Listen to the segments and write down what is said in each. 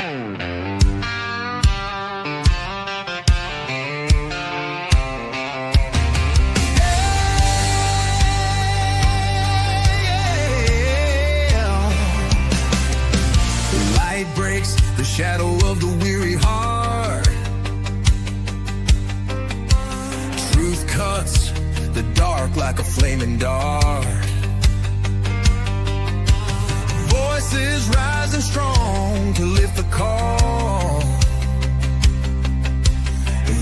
The shadow of the weary heart. Truth cuts the dark like a flaming dart. Voices rising strong to lift the call.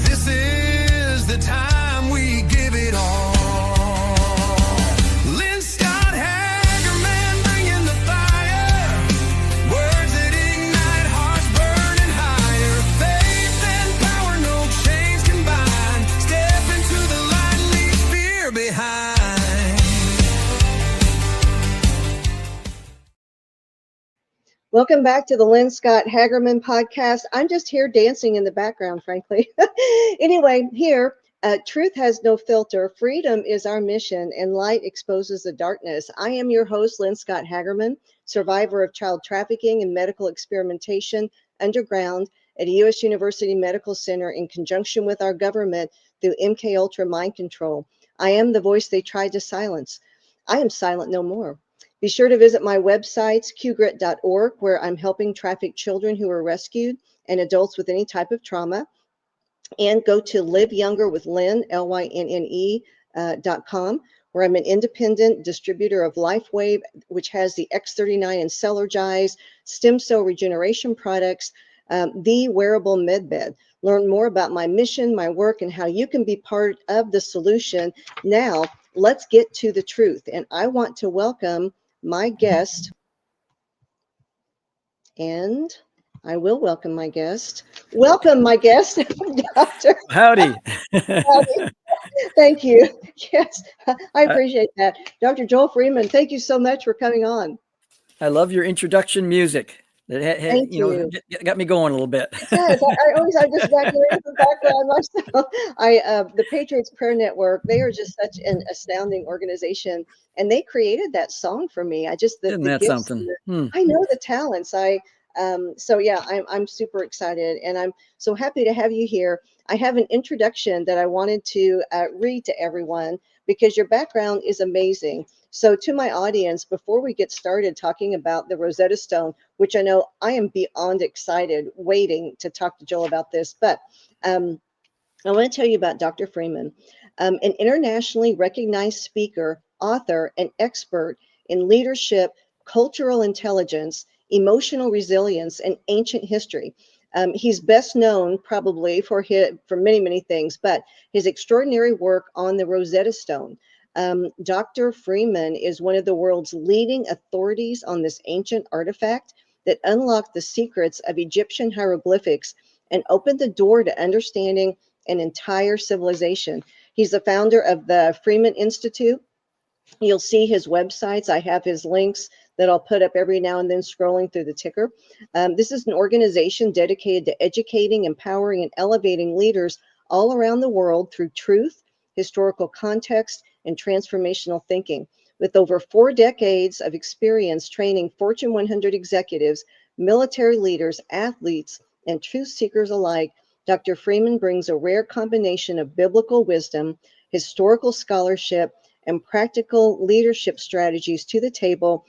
This is the time we give it all. Lynne Scott Haggerman bringing the fire. Words that ignite hearts burning higher. Faith and power, no chains can bind. Step into the light, leave fear behind. Welcome back to the Lynne Scott Haggerman Podcast. I'm just here dancing in the background, frankly. Anyway, here, truth has no filter. Freedom is our mission, and light exposes the darkness. I am your host, Lynne Scott Haggerman, survivor of child trafficking and medical experimentation underground at a U.S. University Medical Center in conjunction with our government through MK Ultra mind control. I am the voice they tried to silence. I am silent no more. Be sure to visit my websites, qgrit.org, where I'm helping trafficked children who are rescued and adults with any type of trauma. And go to Live Younger with Lynne, LYNNE.com, where I'm an independent distributor of LifeWave, which has the X39 and Celergize stem cell regeneration products, the wearable medbed. Learn more about my mission, my work, and how you can be part of the solution. Now, let's get to the truth. And I want to welcome my guest, and I will welcome my guest. Welcome, my guest, Dr. Howdy. Howdy. Thank you. Yes, I appreciate that. Dr. Joel Freeman, thank you so much for coming on. I love your introduction music. Thank you. Got me going a little bit. Yes, I just got into the background myself. The Patriots Prayer Network, they are just such an astounding organization, and they created that song for me. Isn't that something? I know the talents. So yeah, I'm super excited, and I'm so happy to have you here. I have an introduction that I wanted to read to everyone because your background is amazing. So to my audience, before we get started talking about the Rosetta Stone, which I know I am beyond excited, waiting to talk to Joel about this, but I want to tell you about Dr. Freeman, an internationally recognized speaker, author, and expert in leadership, cultural intelligence, emotional resilience, and ancient history. He's best known probably for many, many things, but his extraordinary work on the Rosetta Stone. Dr. Freeman is one of the world's leading authorities on this ancient artifact that unlocked the secrets of Egyptian hieroglyphics and opened the door to understanding an entire civilization. He's the founder of the Freeman Institute. You'll see his websites. I have his links that I'll put up every now and then scrolling through the ticker. This is an organization dedicated to educating, empowering, and elevating leaders all around the world through truth, historical context, and transformational thinking. With over 4 decades of experience training Fortune 100 executives, military leaders, athletes, and truth seekers alike, Dr. Freeman brings a rare combination of biblical wisdom, historical scholarship, and practical leadership strategies to the table.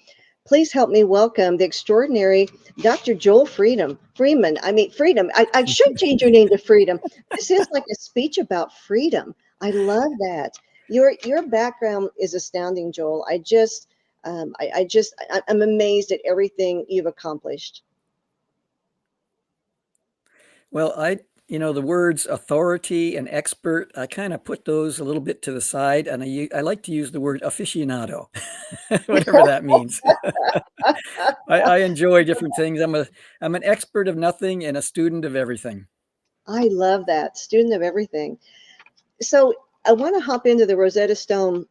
Please help me welcome the extraordinary Dr. Joel Freeman. I should change your name to Freedom. This is like a speech about freedom. I love that. Your background is astounding, Joel. I'm amazed at everything you've accomplished. Well, the words authority and expert, I kind of put those a little bit to the side, and I like to use the word aficionado, whatever that means. I enjoy different things. I'm an expert of nothing and a student of everything. I love that, student of everything. So I want to hop into the Rosetta Stone.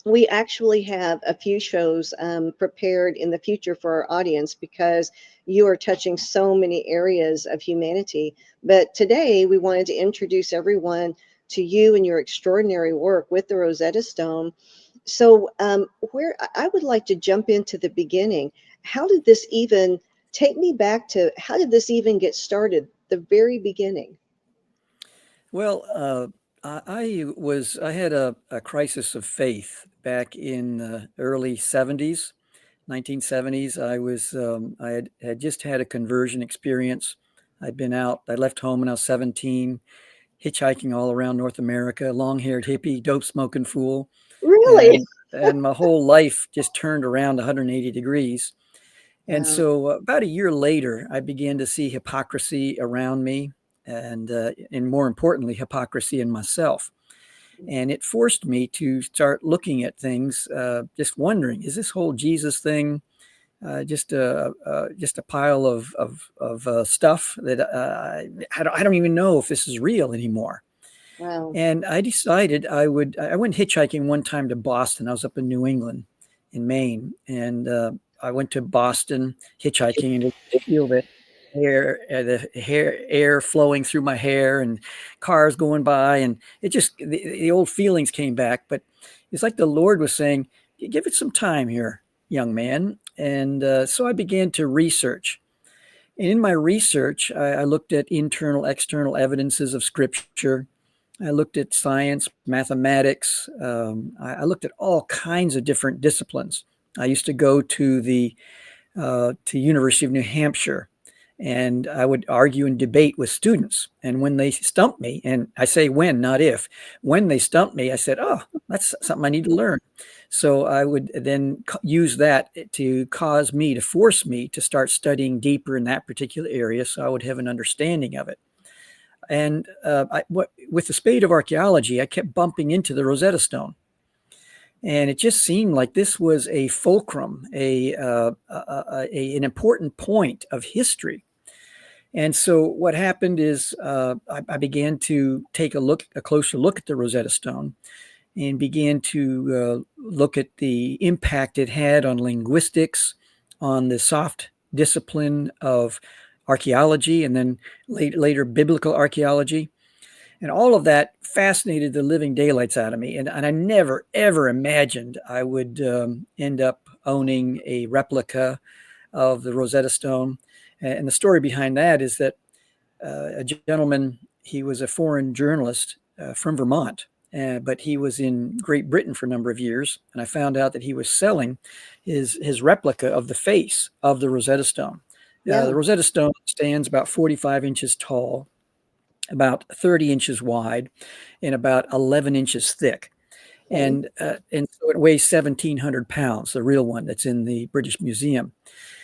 We actually have a few shows prepared in the future for our audience because you are touching so many areas of humanity. But today we wanted to introduce everyone to you and your extraordinary work with the Rosetta Stone. So where I would like to jump into the beginning. How did this even take me back to how did this even get started? The very beginning. Well, I had a crisis of faith back in the early 70s, 1970s. I had just had a conversion experience. I'd been out, I left home when I was 17, hitchhiking all around North America, long-haired hippie, dope smoking fool. Really? And my whole life just turned around 180 degrees. And Wow. so about a year later, I began to see hypocrisy around me and more importantly, hypocrisy in myself. And it forced me to start looking at things, just wondering, is this whole Jesus thing just a pile of stuff that I don't even know if this is real anymore? Wow. And I decided I went hitchhiking one time to Boston. I was up in New England, in Maine, and I went to Boston hitchhiking and to feel the air flowing through my hair and cars going by, and it just the old feelings came back. But it's like the Lord was saying, "Give it some time here, young man." And so I began to research. And in my research, I looked at internal, external evidences of Scripture. I looked at science, mathematics. I looked at all kinds of different disciplines. I used to go to University of New Hampshire, and I would argue and debate with students. And when they stumped me, and I say when, not if, when they stumped me, I said, "Oh, that's something I need to learn." So I would then use that to force me to start studying deeper in that particular area, so I would have an understanding of it. And with the spade of archaeology, I kept bumping into the Rosetta Stone. And it just seemed like this was a fulcrum, an important point of history. And so what happened is I began to take a closer look at the Rosetta Stone and began to look at the impact it had on linguistics, on the soft discipline of archaeology, and then later biblical archaeology. And all of that fascinated the living daylights out of me. And I never, ever imagined I would end up owning a replica of the Rosetta Stone. And the story behind that is that a gentleman, he was a foreign journalist from Vermont, but he was in Great Britain for a number of years. And I found out that he was selling his replica of the face of the Rosetta Stone. Yeah. The Rosetta Stone stands about 45 inches tall, about 30 inches wide, and about 11 inches thick. Okay. And so it weighs 1,700 pounds, the real one that's in the British Museum.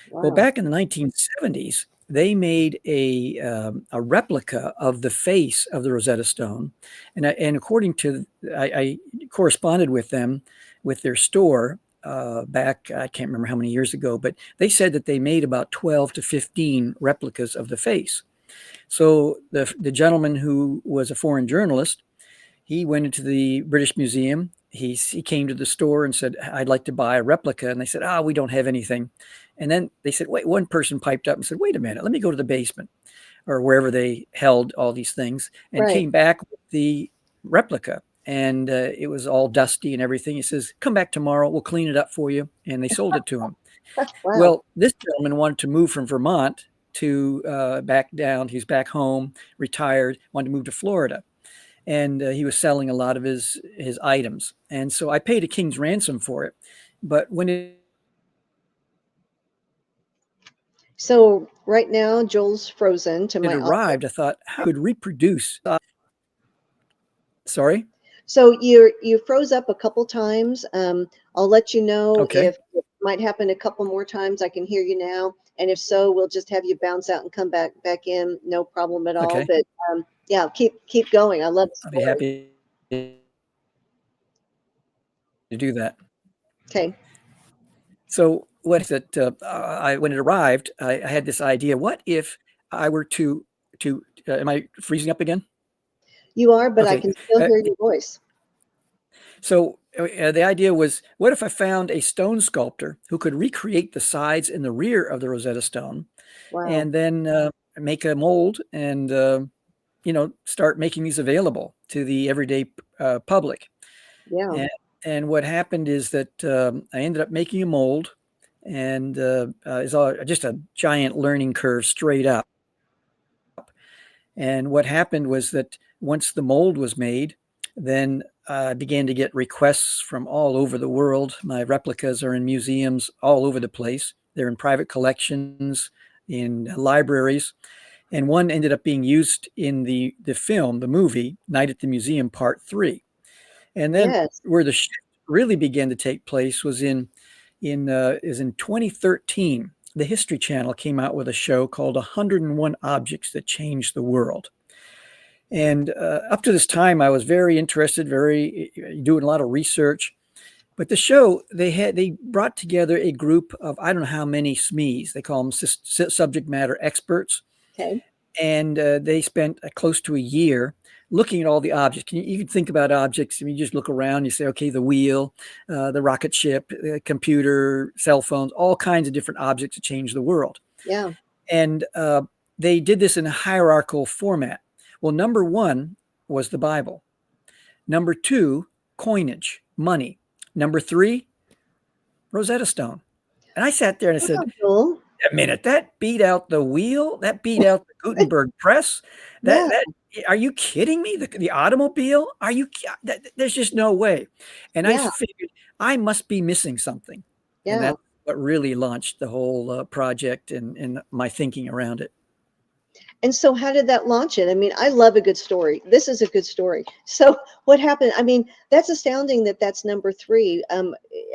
Well, Wow. back in the 1970s, they made a replica of the face of the Rosetta Stone. And according to, I corresponded with them, with their store back, I can't remember how many years ago, but they said that they made about 12 to 15 replicas of the face. So the gentleman who was a foreign journalist, he went into the British Museum. He came to the store and said, "I'd like to buy a replica." And they said, we don't have anything. And then they said, wait, one person piped up and said, "Wait a minute, let me go to the basement," or wherever they held all these things, and Right. came back with the replica. And it was all dusty and everything. He says, "Come back tomorrow, we'll clean it up for you." And they sold it to him. Wow. Well, this gentleman wanted to move from Vermont to back down. He's back home, retired, wanted to move to Florida. And he was selling a lot of his items. And so I paid a king's ransom for it. But when it So right now, Joel's frozen to my audio. arrived, I thought, how could reproduce? Sorry? So you froze up a couple times. I'll let you know Okay. if it might happen a couple more times. I can hear you now, and if so, we'll just have you bounce out and come back in. No problem at all. Okay. But yeah, keep going. I love the I'll be story. happy to do that. Okay. So what is it? When it arrived, I had this idea. What if I were to am I freezing up again? You are, but I Okay. can still hear your voice. So the idea was, what if I found a stone sculptor who could recreate the sides and the rear of the Rosetta Stone, Wow. and then make a mold and start making these available to the everyday public. Yeah. And what happened is that I ended up making a mold. and is just a giant learning curve straight up. And what happened was that once the mold was made, then I began to get requests from all over the world. My replicas are in museums all over the place. They're in private collections, in libraries, and one ended up being used in the film, the movie Night at the Museum Part 3. And then Yes. where the shift really began to take place was in 2013. The History Channel came out with a show called 101 Objects That Changed the World. And up to this time, I was very interested, very doing a lot of research. But the show, they brought together a group of, I don't know how many SMEs. They call them subject matter experts. Okay. And they spent close to a year looking at all the objects. You can think about objects. I mean, you just look around, you say, okay, the wheel, the rocket ship, the computer, cell phones, all kinds of different objects that change the world. Yeah. And they did this in a hierarchical format. Well, number one was the Bible. Number two, coinage, money. Number three, Rosetta Stone. And I sat there and I said, Cool. a minute, that beat out the wheel, that beat out the Gutenberg press. That are you kidding me? The automobile? There's just no way. And I figured I must be missing something. Yeah. And that's what really launched the whole project and my thinking around it. And so how did that launch it? I mean, I love a good story. This is a good story. So what happened? I mean, that's astounding that that's number 3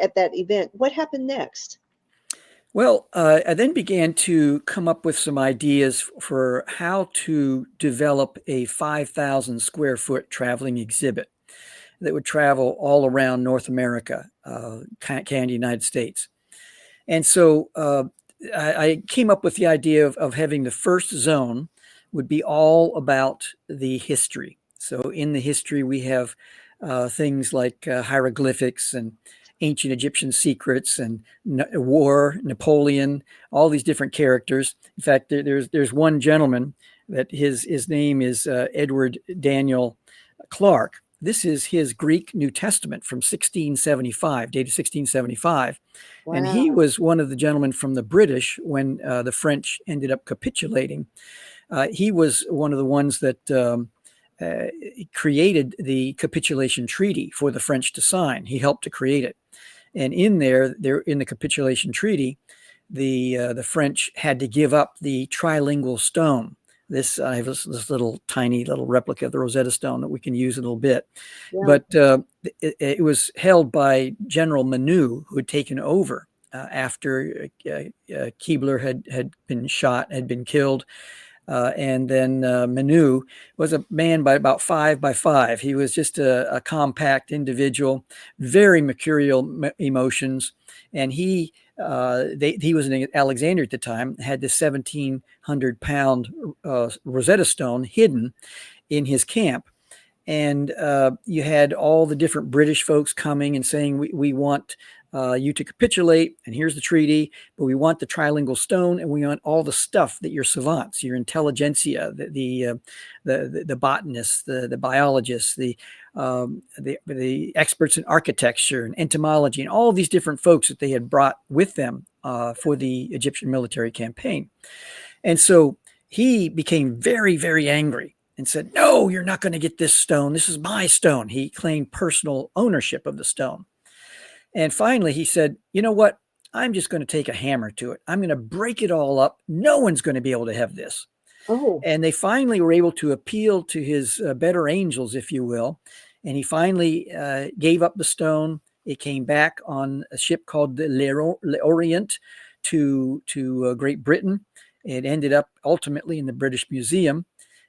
at that event. What happened next? Well, I then began to come up with some ideas for how to develop a 5,000 square foot traveling exhibit that would travel all around North America, Canada, United States. And so I came up with the idea of having the first zone would be all about the history. So in the history, we have things like hieroglyphics and ancient Egyptian secrets and war, Napoleon, all these different characters. In fact, there's one gentleman that his name is Edward Daniel Clark. This is his Greek New Testament from 1675, dated 1675. Wow. And he was one of the gentlemen from the British when the French ended up capitulating. He was one of the ones that created the capitulation treaty for the French to sign. He helped to create it. And in there in the capitulation treaty, the French had to give up the trilingual stone. I have this little tiny little replica of the Rosetta Stone that we can use in a little bit. Yeah. But it was held by General Manu, who had taken over after Keebler had been shot, had been killed. And then Manu was a man by about 5 by 5. He was just a compact individual, very mercurial emotions. And he was in Alexandria at the time, had this 1,700-pound Rosetta Stone hidden in his camp. And you had all the different British folks coming and saying, we want you to capitulate, and here's the treaty, but we want the trilingual stone, and we want all the stuff that your savants, your intelligentsia, the botanists, the biologists, the experts in architecture and entomology, and all these different folks that they had brought with them for the Egyptian military campaign. And so he became very, very angry and said, no, you're not going to get this stone. This is my stone. He claimed personal ownership of the stone. And finally, he said, you know what? I'm just going to take a hammer to it. I'm going to break it all up. No one's going to be able to have this. Oh. And they finally were able to appeal to his better angels, if you will. And he finally gave up the stone. It came back on a ship called the L'Orient to Great Britain. It ended up ultimately in the British Museum.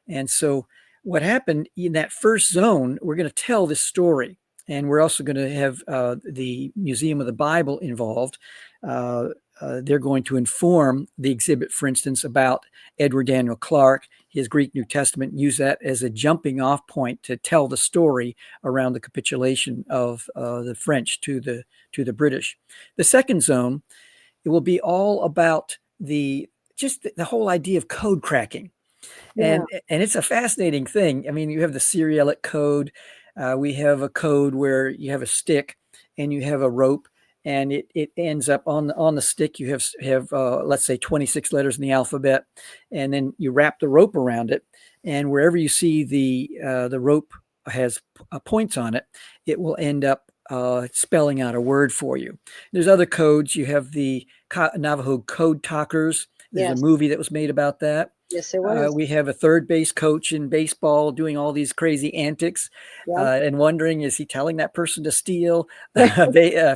And so what happened in that first zone, we're going to tell this story. And we're also going to have the Museum of the Bible involved. They're going to inform the exhibit, for instance, about Edward Daniel Clark, his Greek New Testament, use that as a jumping off point to tell the story around the capitulation of the French to the British. The second zone, it will be all about the whole idea of code cracking. Yeah. And it's a fascinating thing. I mean, you have the Cyrillic code. We have a code where you have a stick and you have a rope, and it ends up on the stick. You have let's say 26 letters in the alphabet, and then you wrap the rope around it, and wherever you see the rope has points on it, it will end up spelling out a word for you. There's other codes. You have the Navajo code talkers. There's a Yes. movie that was made about that. Yes, there was. We have a third base coach in baseball doing all these crazy antics Yeah. and wondering, is he telling that person to steal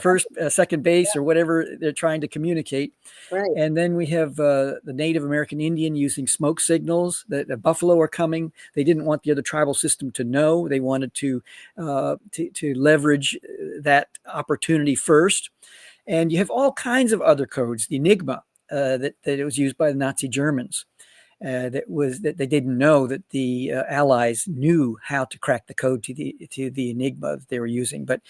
first, second base, or whatever they're trying to communicate? Right. And then we have the Native American Indian using smoke signals that the buffalo are coming. They didn't want the other tribal system to know. They wanted to leverage that opportunity first. And you have all kinds of other codes. The Enigma that it was used by the Nazi Germans. That they didn't know that the Allies knew how to crack the code to the Enigma that they were using, but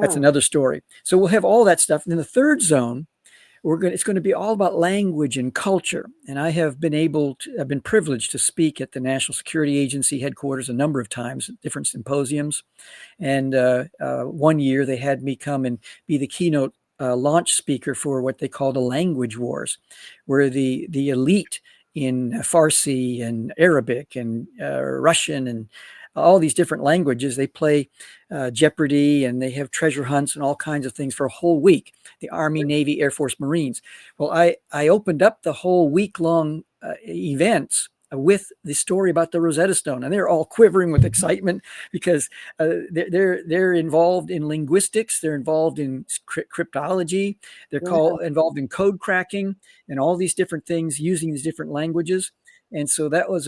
that's Yeah. another story. So we'll have all that stuff. And in the third zone, it's going to be all about language and culture. And I've been privileged to speak at the National Security Agency headquarters a number of times at different symposiums. And one year they had me come and be the keynote launch speaker for what they call the language wars, where the elite in Farsi and Arabic and Russian and all these different languages, they play Jeopardy, and they have treasure hunts and all kinds of things for a whole week. The Army, Navy, Air Force, Marines. Well, I opened up the whole week-long events with the story about the Rosetta Stone, and they're all quivering with excitement because they're involved in linguistics, they're involved in cryptology, involved in code cracking, and all these different things using these different languages. And so that was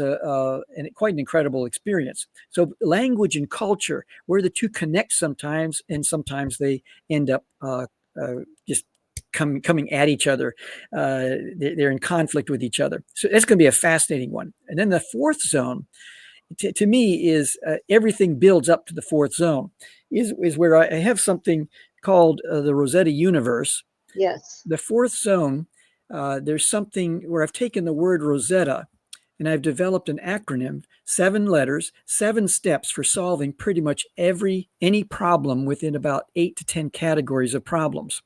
quite an incredible experience. So language and culture, where the two connect sometimes, and sometimes they end up just coming at each other. They're in conflict with each other. So it's going to be a fascinating one. And then the fourth zone, to me, is everything builds up to the fourth zone, is where I have something called the Rosetta universe. Yes. The fourth zone, there's something where I've taken the word Rosetta and I've developed an acronym, 7 letters, 7 steps for solving pretty much any problem within about 8 to 10 categories of problems.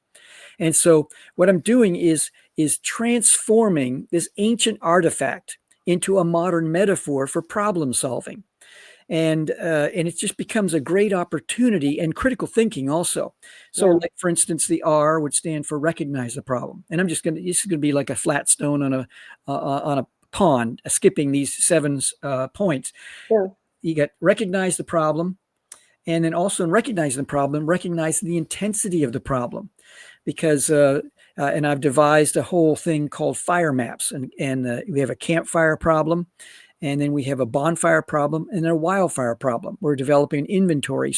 And so what I'm doing is transforming this ancient artifact into a modern metaphor for problem solving. And it just becomes a great opportunity, and critical thinking also. So, like, for instance, the R would stand for recognize the problem. And this is going to be like a flat stone on a pond, skipping these 7 points. Yeah. You got recognize the problem, and then also in recognizing the problem, recognize the intensity of the problem. Because and I've devised a whole thing called fire maps, and we have a campfire problem, and then we have a bonfire problem, and then a wildfire problem. We're developing an inventory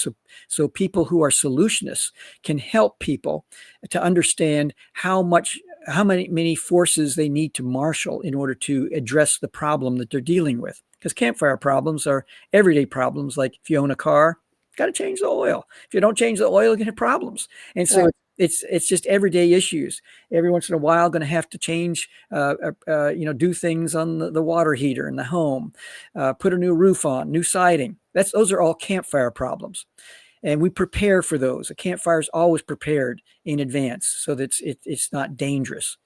so people who are solutionists can help people to understand how many forces they need to marshal in order to address the problem that they're dealing with. Because campfire problems are everyday problems, like if you own a car, got to change the oil. If you don't change the oil, you're going to have problems. And so it's just everyday issues. Every once in a while, going to have to change, do things on the water heater in the home, put a new roof on, new siding. Those are all campfire problems. And we prepare for those. A campfire is always prepared in advance so that it's not dangerous.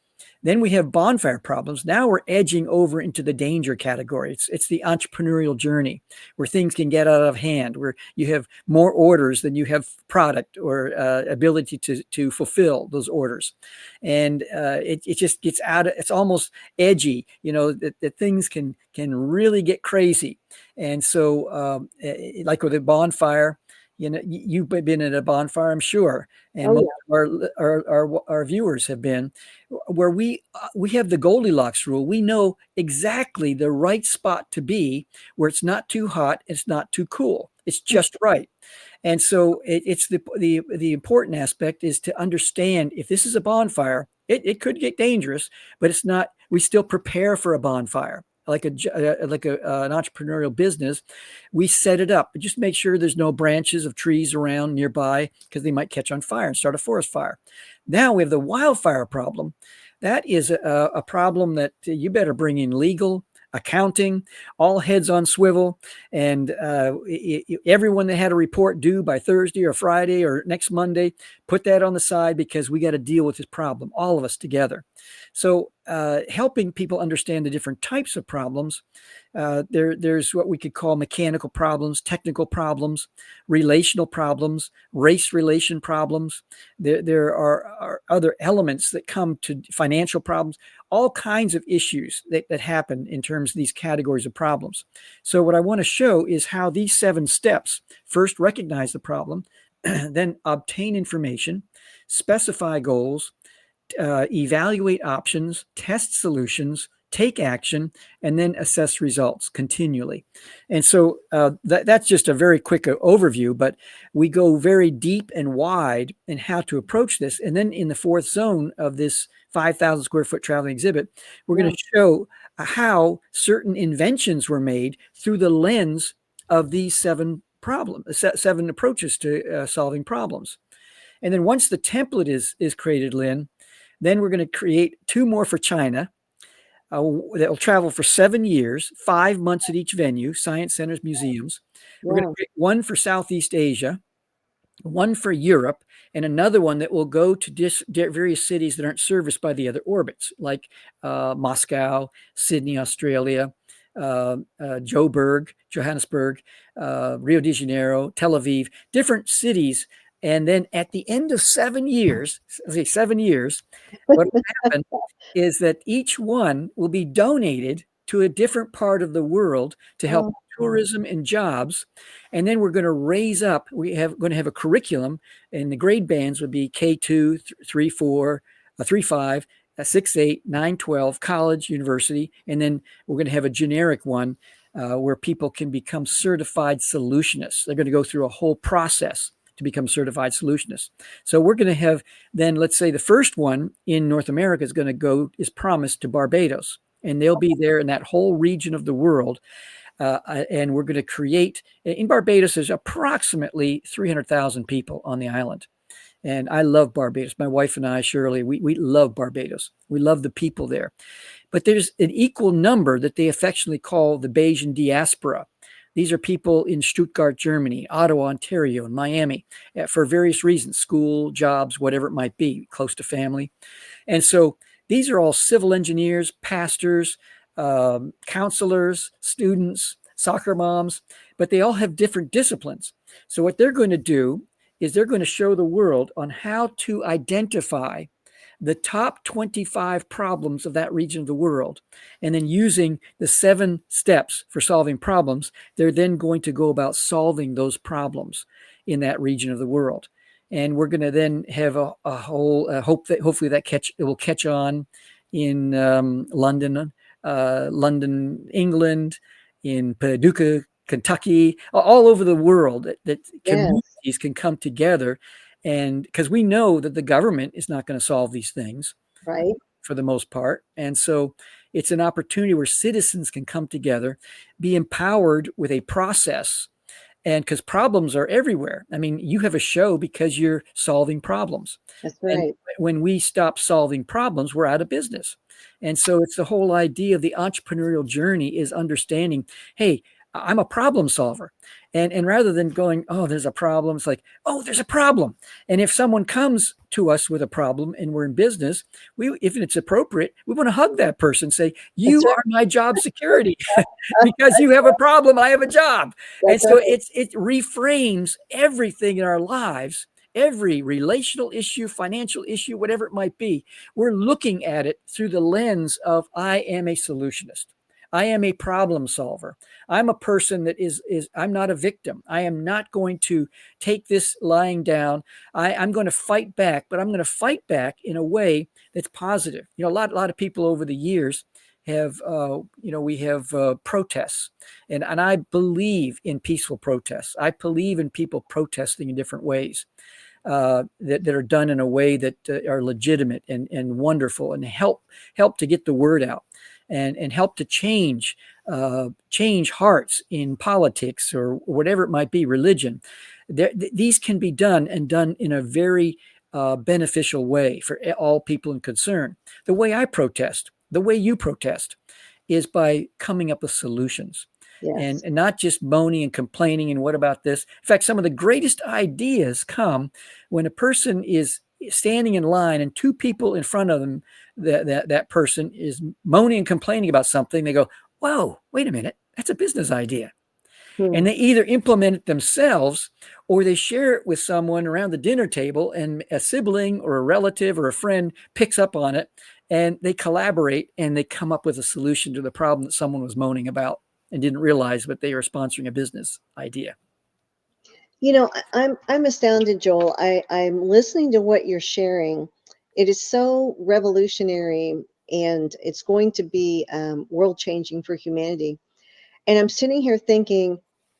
Then we have bonfire problems. Now we're edging over into the danger category. It's the entrepreneurial journey where things can get out of hand, where you have more orders than you have product or ability to fulfill those orders. And it just gets out of, it's almost edgy, that things can really get crazy. And so like with a bonfire, you've been at a bonfire, I'm sure, and most of our viewers have been, where we have the Goldilocks rule. We know exactly the right spot to be, where it's not too hot, it's not too cool, it's just right. And so it's the important aspect is to understand, if this is a bonfire, it could get dangerous, but it's not. We still prepare for a bonfire. Like an entrepreneurial business, we set it up, but just make sure there's no branches of trees around nearby, because they might catch on fire and start a forest fire. Now we have the wildfire problem. That is a problem that you better bring in legal, accounting, all heads on swivel. And everyone that had a report due by Thursday or Friday or next Monday, put that on the side because we got to deal with this problem, all of us together. So helping people understand the different types of problems. There's what we could call mechanical problems, technical problems, relational problems, race relation problems. There are other elements that come to financial problems, all kinds of issues that happen in terms of these categories of problems. So what I want to show is how these 7 steps: first, recognize the problem, then obtain information, specify goals, evaluate options, test solutions, take action, and then assess results continually. And so that's just a very quick overview, but we go very deep and wide in how to approach this. And then in the 4th zone of this 5,000 square foot traveling exhibit, we're going to show how certain inventions were made through the lens of these 7 approaches to solving problems. And then once the template is created, Lynn, then we're going to create 2 more for China that will travel for 7 years, 5 months at each venue, science centers, museums. We're going to create 1 for Southeast Asia, 1 for Europe, and another one that will go to various cities that aren't serviced by the other orbits, like Moscow, Sydney, Australia, Johannesburg, Rio de Janeiro, Tel Aviv, different cities. And then at the end of 7 years, what will happen is that each one will be donated to a different part of the world to help tourism and jobs. And then we're going to raise up, going to have a curriculum, and the grade bands would be K2, 3, 4, 3, 5, 6, 8, 9, 12, college, university. And then we're going to have a generic one where people can become certified solutionists. They're going to go through a whole process to become certified solutionists. So we're going to have then, let's say the first one in North America is promised to Barbados, and they'll be there in that whole region of the world. And we're going to create, in Barbados, there's approximately 300,000 people on the island. And I love Barbados. My wife and I, Shirley, we love Barbados. We love the people there. But there's an equal number that they affectionately call the Bayesian diaspora. These are people in Stuttgart, Germany, Ottawa, Ontario, and Miami for various reasons, school, jobs, whatever it might be, close to family. And so these are all civil engineers, pastors, counselors, students, soccer moms, but they all have different disciplines. So what they're going to do is they're going to show the world on how to identify the top 25 problems of that region of the world. And then using the 7 steps for solving problems, they're then going to go about solving those problems in that region of the world. And we're going to then have a whole hopefully it will catch on in London, England, in Paducah, Kentucky, all over the world, that communities can come together. And because we know that the government is not going to solve these things, right, for the most part. And so it's an opportunity where citizens can come together, be empowered with a process. And because problems are everywhere. I mean, you have a show because you're solving problems. That's right. And when we stop solving problems, we're out of business. And so it's the whole idea of the entrepreneurial journey is understanding, hey, I'm a problem solver. And rather than going, oh, there's a problem, it's like, oh, there's a problem. And if someone comes to us with a problem and we're in business, if it's appropriate, we want to hug that person, say, you are my job security. Because you have a problem, I have a job. And so it reframes everything in our lives, every relational issue, financial issue, whatever it might be. We're looking at it through the lens of, I am a solutionist. I am a problem solver. I'm a person that I'm not a victim. I am not going to take this lying down. I'm going to fight back, but I'm going to fight back in a way that's positive. You know, a lot of people over the years have, we have protests, and I believe in peaceful protests. I believe in people protesting in different ways. That are done in a way that are legitimate and wonderful, and help to get the word out, and help to change hearts in politics or whatever it might be, religion. These can be done in a very beneficial way for all people in concern. The way I protest, the way you protest, is by coming up with solutions. Yes. And not just moaning and complaining and what about this. In fact, some of the greatest ideas come when a person is standing in line and two people in front of them, that person is moaning and complaining about something. They go, whoa, wait a minute, that's a business idea. And they either implement it themselves or they share it with someone around the dinner table, and a sibling or a relative or a friend picks up on it, and they collaborate and they come up with a solution to the problem that someone was moaning about and didn't realize, but they are sponsoring a business idea. You know, I'm astounded, Joel. I'm listening to what you're sharing. It is so revolutionary, and it's going to be world changing for humanity. And I'm sitting here thinking,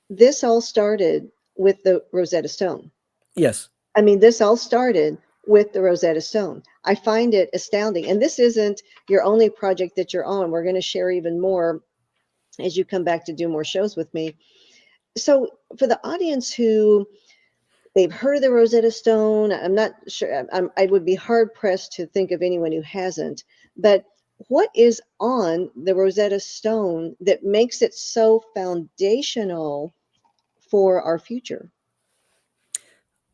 this all started with the Rosetta Stone. Yes. I mean, this all started with the Rosetta Stone. I find it astounding. And this isn't your only project that you're on. We're going to share even more as you come back to do more shows with me. So, for the audience who they've heard of the Rosetta Stone, I'm not sure, I would be hard pressed to think of anyone who hasn't. But what is on the Rosetta Stone that makes it so foundational for our future?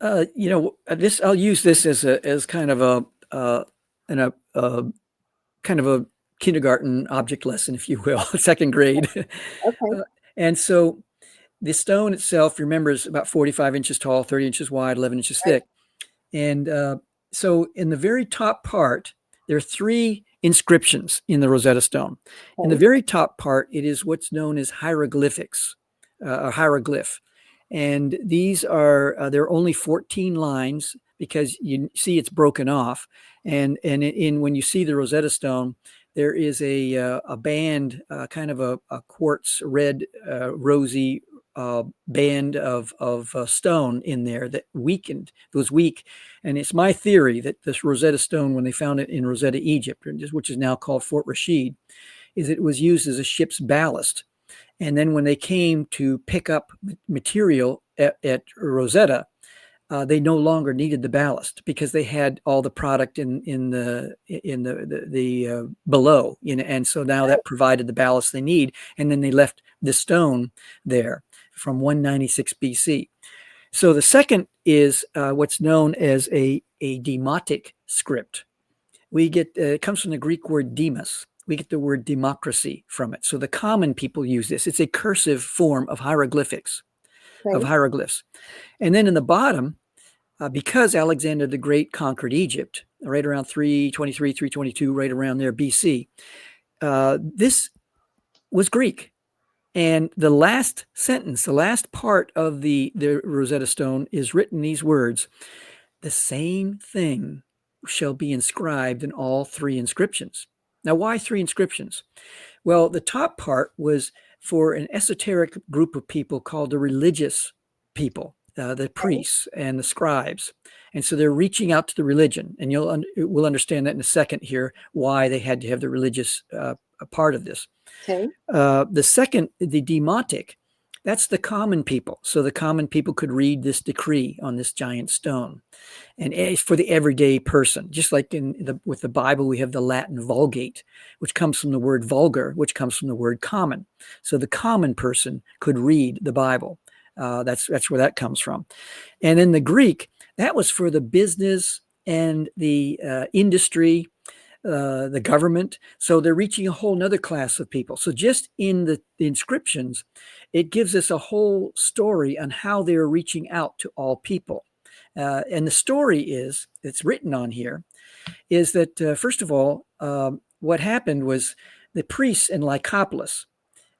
This, I'll use this as kind of a kind of a kindergarten object lesson, if you will, second grade. Okay. And so the stone itself, remember, is about 45 inches tall, 30 inches wide, 11 inches Right. thick. And so in the very top part, there are 3 inscriptions in the Rosetta Stone. In the Okay. very top part, it is what's known as hieroglyphics, a hieroglyph. And these are, there are only 14 lines because you see it's broken off. And when you see the Rosetta Stone, there is a band, kind of a quartz red, rosy band of stone in there that was weak. And it's my theory that this Rosetta Stone, when they found it in Rosetta, Egypt, which is now called Fort Rashid, is it was used as a ship's ballast. And then when they came to pick up material at Rosetta, they no longer needed the ballast because they had all the product in the below, and so now that provided the ballast they need. And then they left the stone there from 196 BC. So the second is what's known as a demotic script. We get it comes from the Greek word demos. We get the word democracy from it. So the common people use this. It's a cursive form of hieroglyphics, of Okay. hieroglyphs. And then in the bottom, because Alexander the Great conquered Egypt right around 323, 322, right around there BC, this was Greek. And the last sentence, the last part of the Rosetta Stone is written these words: the same thing shall be inscribed in all 3 inscriptions. Now, why 3 inscriptions? Well, the top part was for an esoteric group of people called the religious people, the priests and the scribes. And so they're reaching out to the religion. And we'll understand that in a second here, why they had to have the religious part of this. Okay. The second, the demotic, that's the common people. So the common people could read this decree on this giant stone. And it's for the everyday person. Just like with the Bible, we have the Latin Vulgate, which comes from the word vulgar, which comes from the word common. So the common person could read the Bible. That's where that comes from. And then the Greek, that was for the business and the industry, the government. So they're reaching a whole nother class of people. So just in the inscriptions, it gives us a whole story on how they're reaching out to all people. And the story it's written on here, is that, first of all, what happened was the priests in Lycopolis,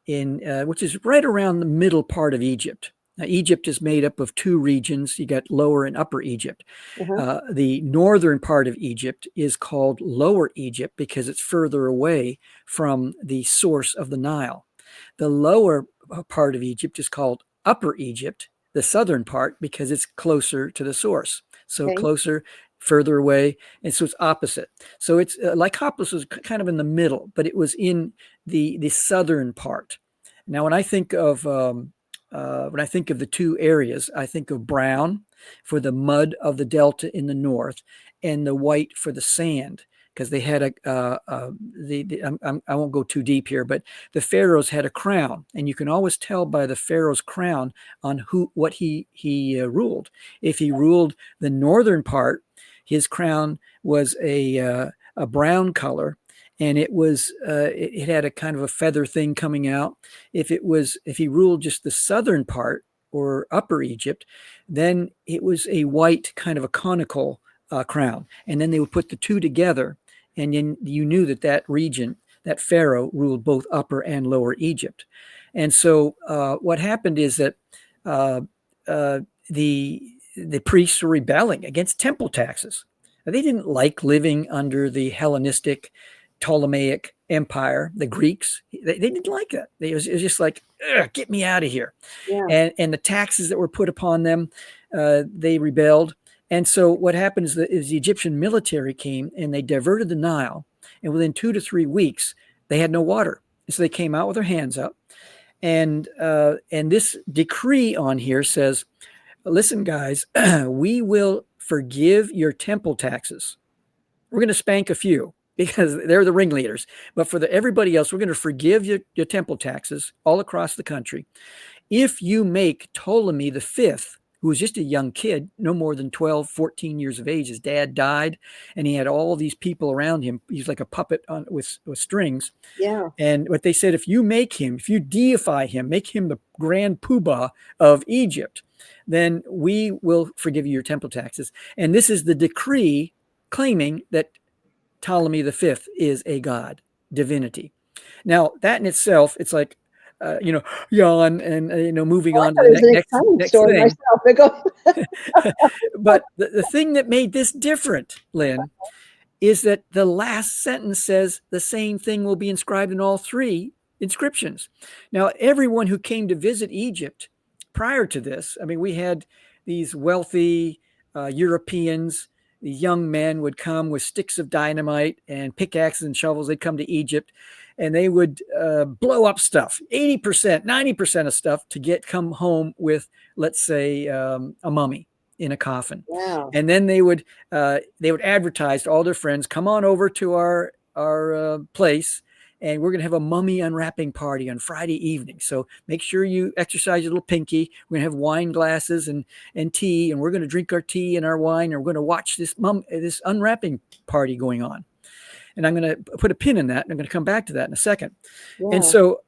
which is right around the middle part of Egypt. Now, Egypt is made up of 2 regions. You got Lower and Upper Egypt. Uh-huh. The northern part of Egypt is called Lower Egypt because it's further away from the source of the Nile. The lower part of Egypt is called Upper Egypt, the southern part, because it's closer to the source. So Okay. closer, further away, and so it's opposite. So it's Lycopolis was kind of in the middle, but it was in the southern part. Now, when I think of the 2 areas, I think of brown for the mud of the delta in the north, and the white for the sand because they had I won't go too deep here, but the pharaohs had a crown, and you can always tell by the pharaoh's crown on what he ruled. If he ruled the northern part, his crown was a brown color, and it had a kind of a feather thing coming out. If he ruled just the southern part or Upper Egypt, then it was a white kind of a conical crown, and then they would put the two together, and then you knew that region, that pharaoh, ruled both Upper and Lower Egypt. And so what happened is that the priests were rebelling against temple taxes. They didn't like living under the Hellenistic Ptolemaic Empire, the Greeks. They didn't like that. It was just like, get me out of here. Yeah. And the taxes that were put upon them, they rebelled. And so what happened is the Egyptian military came and they diverted the Nile. And within 2 to 3 weeks, they had no water. And so they came out with their hands up. And this decree on here says, listen, guys, we will forgive your temple taxes. We're going to spank a few because they're the ringleaders. But for everybody else, we're going to forgive your temple taxes all across the country if you make Ptolemy the Fifth, who was just a young kid, no more than 12, 14 years of age. His dad died, and he had all these people around him. He's like a puppet with strings. Yeah. And what they said, if you deify him, make him the grand poobah of Egypt, then we will forgive you your temple taxes. And this is the decree claiming that Ptolemy the Fifth is a god, divinity. Now, that in itself, it's like, yawn and, moving on to the next thing. But the thing that made this different, Lynn, is that the last sentence says the same thing will be inscribed in all 3 inscriptions. Now, everyone who came to visit Egypt prior to this, I mean, we had these wealthy Europeans. The young men would come with sticks of dynamite and pickaxes and shovels. They'd come to Egypt, and they would blow up stuff, 80%, 90% of stuff, to come home with, let's say, a mummy in a coffin. Wow. And then they would advertise to all their friends, come on over to our place, and we're going to have a mummy unwrapping party on Friday evening. So make sure you exercise your little pinky. We're going to have wine glasses and tea, and we're going to drink our tea and our wine, and we're going to watch this unwrapping party going on. And I'm going to put a pin in that, and I'm going to come back to that in a second. Yeah. And so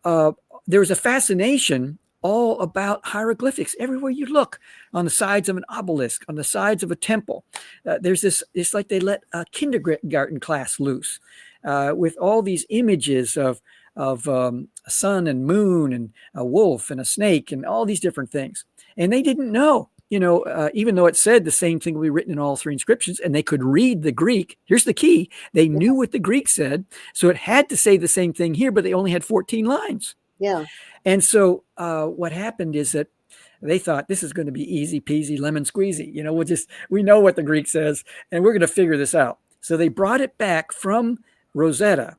there was a fascination all about hieroglyphics everywhere you look, on the sides of an obelisk, on the sides of a temple. There's this, it's like they let a kindergarten class loose with all these images of a sun and moon and a wolf and a snake and all these different things. And they didn't know, even though it said the same thing will be written in all 3 inscriptions, and they could read the Greek. Here's the key. They knew what the Greek said. So it had to say the same thing here, but they only had 14 lines. Yeah. And so what happened is that they thought, this is going to be easy peasy lemon squeezy. We know what the Greek says, and we're going to figure this out. So they brought it back from Rosetta,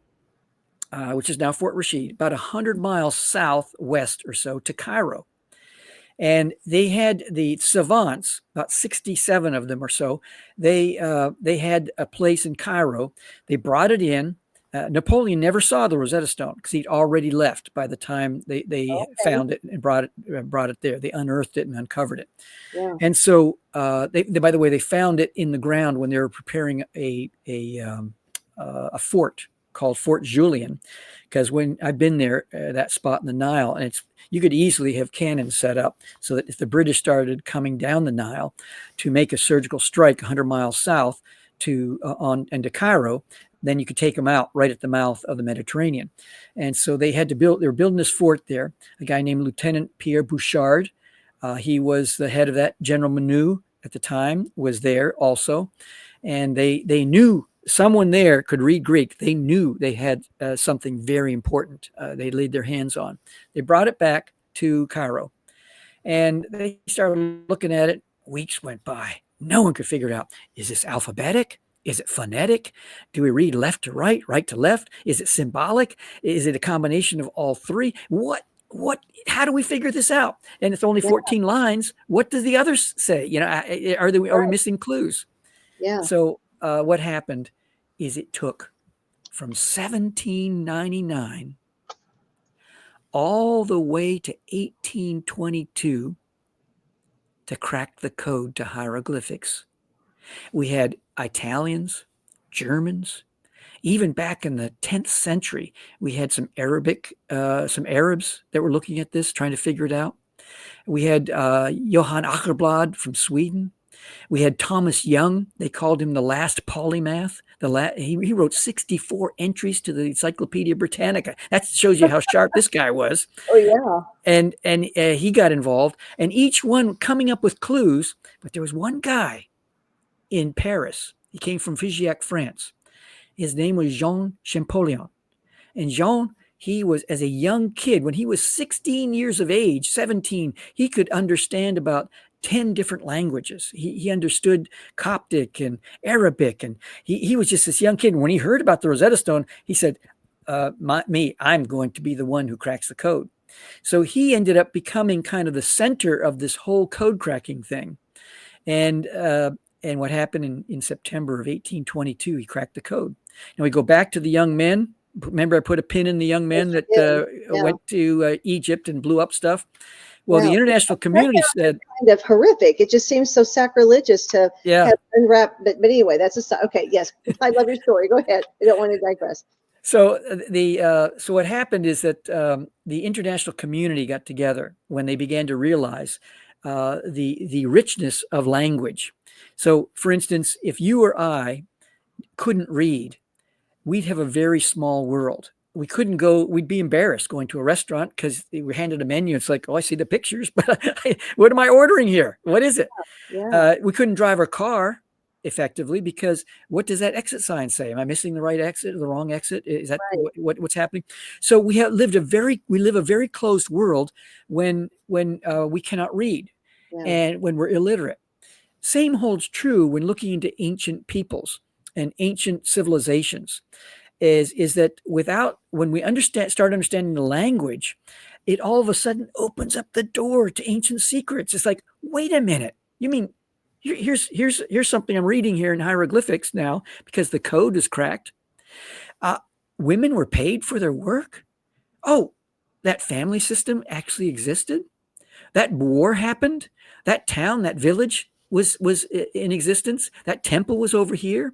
which is now Fort Rashid, about 100 miles southwest or so, to Cairo. And they had the savants, about 67 of them or so. They had a place in Cairo. They brought it in. Napoleon never saw the Rosetta Stone because he'd already left by the time they found it and brought it there. They unearthed it and uncovered it. Yeah. And so, by the way, they found it in the ground when they were preparing a fort called Fort Julian, because when I've been there, that spot in the Nile, and you could easily have cannons set up so that if the British started coming down the Nile to make a surgical strike 100 miles south to Cairo, then you could take them out right at the mouth of the Mediterranean. And so they were building this fort there. A guy named Lieutenant Pierre Bouchard, he was the head of that. General Manu at the time was there also. And they knew someone there could read Greek. They knew they had something very important they laid their hands on. They brought it back to Cairo, and they started looking at it. Weeks went by. No one could figure it out. Is this alphabetic? Is it phonetic? Do we read left to right, right to left? Is it symbolic? Is it a combination of all 3? How do we figure this out? And it's only 14 lines. What does the others say? Are we missing clues? Yeah. So what happened is it took from 1799 all the way to 1822 to crack the code to hieroglyphics. We had Italians, Germans, even back in the 10th century, we had some Arabs that were looking at this, trying to figure it out. We had Johann Ackerblad from Sweden. We had Thomas Young. They called him the last polymath. He wrote 64 entries to the Encyclopedia Britannica. That shows you how sharp this guy was. Oh yeah. And he got involved, and each one coming up with clues. But there was one guy in Paris. He came from Figeac, France. His name was Jean Champollion. And Jean, he was, as a young kid, when he was 16 years of age, 17, he could understand about 10 different languages. He understood Coptic and Arabic, and he was just this young kid. And when he heard about the Rosetta Stone, he said, I'm going to be the one who cracks the code. So he ended up becoming kind of the center of this whole code cracking thing. And what happened in September of 1822, he cracked the code. Now we go back to the young men. Remember, I put a pin in the young men that went to Egypt and blew up stuff. Well, the international community said, kind of horrific. It just seems so sacrilegious to have unwrapped. But anyway, okay. Yes, I love your story. Go ahead. I don't want to digress. So so what happened is that the international community got together when they began to realize the richness of language. So, for instance, if you or I couldn't read, we'd have a very small world. We couldn't go, we'd be embarrassed going to a restaurant because we were handed a menu. It's like, oh, I see the pictures, but what am I ordering here? What is it? Yeah. We couldn't drive our car effectively because what does that exit sign say? Am I missing the right exit or the wrong exit? Is that what's happening? So we live a very closed world when we cannot read and when we're illiterate. Same holds true when looking into ancient peoples and ancient civilizations. Is that when we start understanding the language, it all of a sudden opens up the door to ancient secrets. It's like, wait a minute, you mean here's something I'm reading here in hieroglyphics now because the code is cracked. Women were paid for their work. Oh, that family system actually existed. That war happened. That town, that village was in existence. That temple was over here.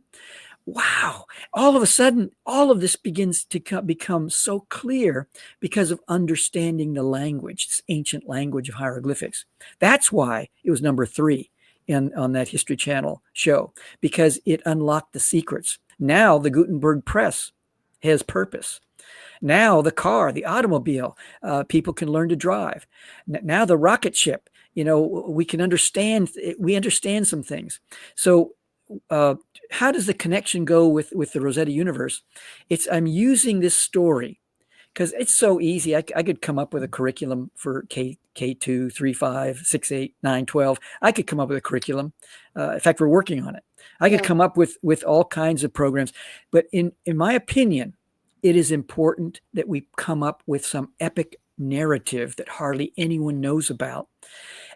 Wow. All of a sudden, all of this begins to become so clear because of understanding the language, this ancient language of hieroglyphics. That's why it was number 3 on that History Channel show, because it unlocked the secrets. Now the Gutenberg press has purpose. Now the car, the automobile, people can learn to drive. Now the rocket ship, we understand some things. So how does the connection go with the Rosetta universe? I'm using this story because it's so easy. I could come up with a curriculum for K2, 3, 5, 6, 8, 9, 12. I could come up with a curriculum. In fact, we're working on it. I could come up with all kinds of programs. But in my opinion, it is important that we come up with some epic narrative that hardly anyone knows about.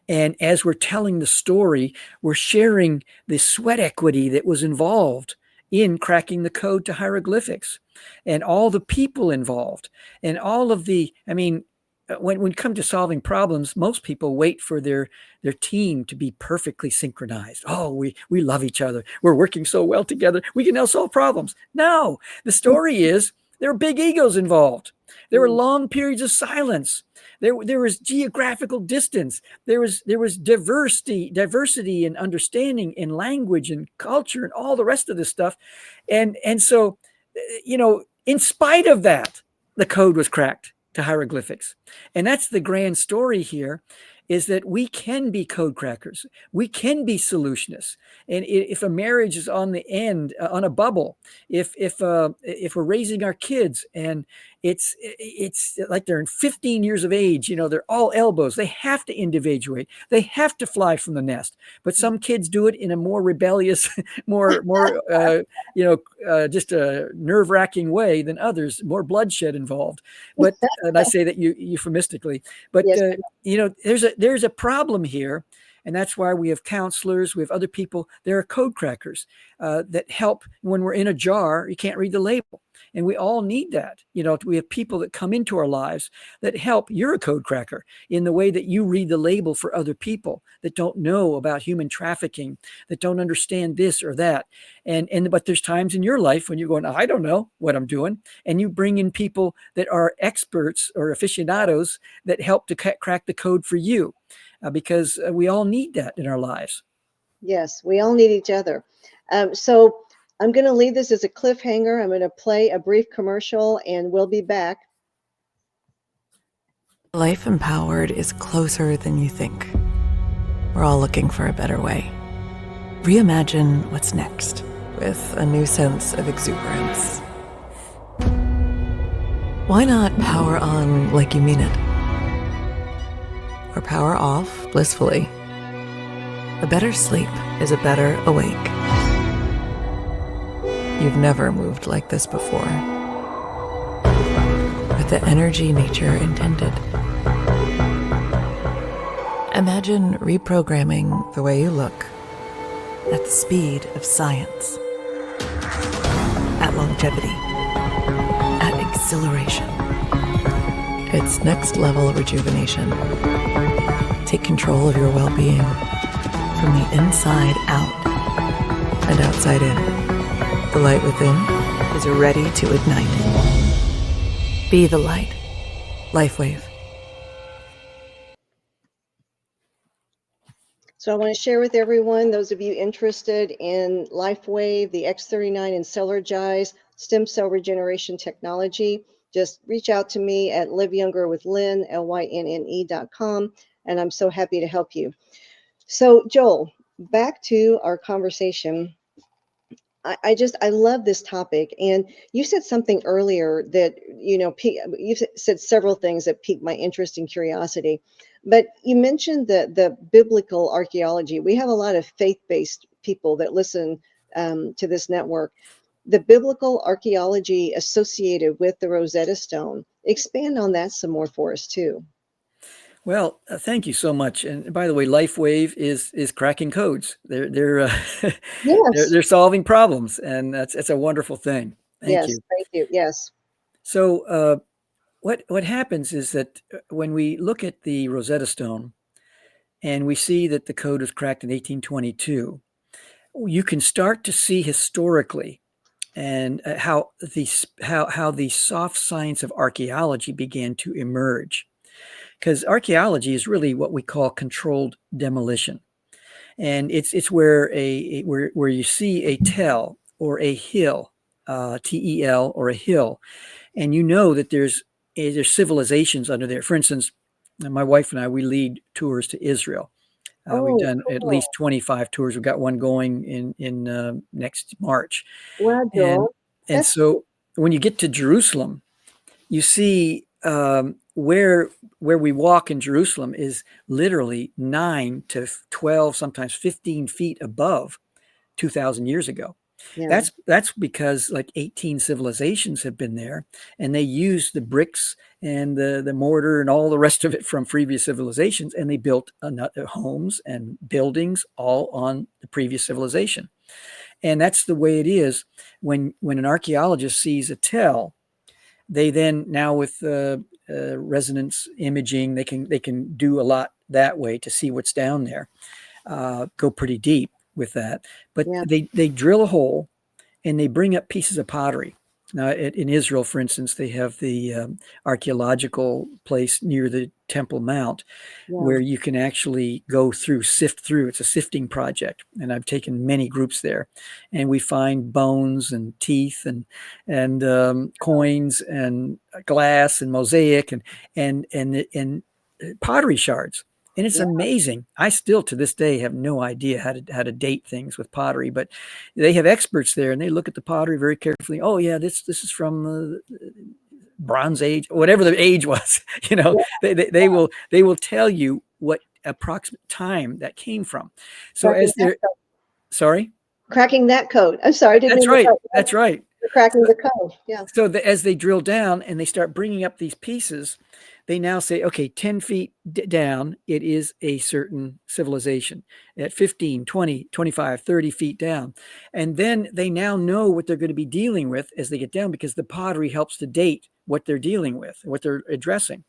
And as we're telling the story, we're sharing the sweat equity that was involved in cracking the code to hieroglyphics and all the people involved and all of when it comes to solving problems, most people wait for their team to be perfectly synchronized. Oh, we love each other. We're working so well together. We can now solve problems. No, the story is there were big egos involved. There were long periods of silence. There was geographical distance. There was diversity and understanding in language and culture and all the rest of this stuff. And so, in spite of that, the code was cracked to hieroglyphics. And that's the grand story here, is that we can be code crackers. We can be solutionists. And if a marriage is on the end, on a bubble, if we're raising our kids and it's like they're in 15 years of age, they're all elbows. They have to individuate. They have to fly from the nest. But some kids do it in a more rebellious, more just a nerve-wracking way than others, more bloodshed involved. But and I say that euphemistically. But Yes. there's a problem here, And that's why we have counselors, we have other people. There are code crackers that help when we're in a jar, you can't read the label. And we all need that. We have people that come into our lives that help. You're a code cracker in the way that you read the label for other people that don't know about human trafficking, that don't understand this or that. But there's times in your life when you're going, I don't know what I'm doing. And you bring in people that are experts or aficionados that help to crack the code for you, because we all need that in our lives. Yes, we all need each other. So I'm going to leave this as a cliffhanger. I'm going to play a brief commercial and we'll be back. Life empowered is closer than you think. We're all looking for a better way. Reimagine what's next with a new sense of exuberance. Why not power on like you mean it? Or power off blissfully? A better sleep is a better awake. You've never moved like this before. With the energy nature intended. Imagine reprogramming the way you look at the speed of science, at longevity, at exhilaration. It's next level rejuvenation. Take control of your well-being from the inside out and outside in. The light within is ready to ignite. Be the light. LifeWave. So I want to share with everyone, those of you interested in LifeWave, the X39 and Celergize stem cell regeneration technology, just reach out to me at liveyoungerwithlynne, LYNNE.com, and I'm so happy to help you. So Joel, back to our conversation. I love this topic. And you said something earlier that, you said several things that piqued my interest and curiosity, but you mentioned the biblical archaeology. We have a lot of faith-based people that listen to this network. The biblical archaeology associated with the Rosetta Stone. Expand on that some more for us too. Well, thank you so much. And by the way, LifeWave is cracking codes. They're Yes. they're solving problems, and that's a wonderful thing. Thank you. Thank you. Yes. So what happens is that when we look at the Rosetta Stone and we see that the code was cracked in 1822, you can start to see historically and how the soft science of archaeology began to emerge. Because archaeology is really what we call controlled demolition, and it's where where you see a tell or a hill, TEL, or a hill, and you know that there's civilizations under there. For instance, my wife and I, we lead tours to Israel. We've done at least 25 tours. We've got one going in next March. Wow, Joel. And so when you get to Jerusalem, you see where we walk in Jerusalem is literally 9 to 12, sometimes 15 feet above 2,000 years ago. Yeah. That's because like 18 civilizations have been there, and they used the bricks and the mortar and all the rest of it from previous civilizations, and they built homes and buildings all on the previous civilization. And that's the way it is when an archaeologist sees a tell. They then now with resonance imaging, they can do a lot that way to see what's down there, go pretty deep with that. But yeah, they drill a hole and they bring up pieces of pottery. Now in Israel, for instance, they have the archaeological place near the Temple Mount, yeah, where you can actually go through, sift through. It's a sifting project, and I've taken many groups there, and we find bones and teeth and coins and glass and mosaic and pottery shards. And it's amazing. I still to this day have no idea how to date things with pottery, but they have experts there, and they look at the pottery very carefully. Oh yeah, this is from the Bronze Age, whatever the age was. They will tell you what approximate time that came from. So cracking as they're cracking that code. I'm sorry. That's right. That's right. Cracking the code. Yeah. So as they drill down and they start bringing up these pieces, they now say, okay, 10 feet down, it is a certain civilization. At 15, 20, 25, 30 feet down. And then they now know what they're going to be dealing with as they get down, because the pottery helps to date what they're dealing with, what they're addressing.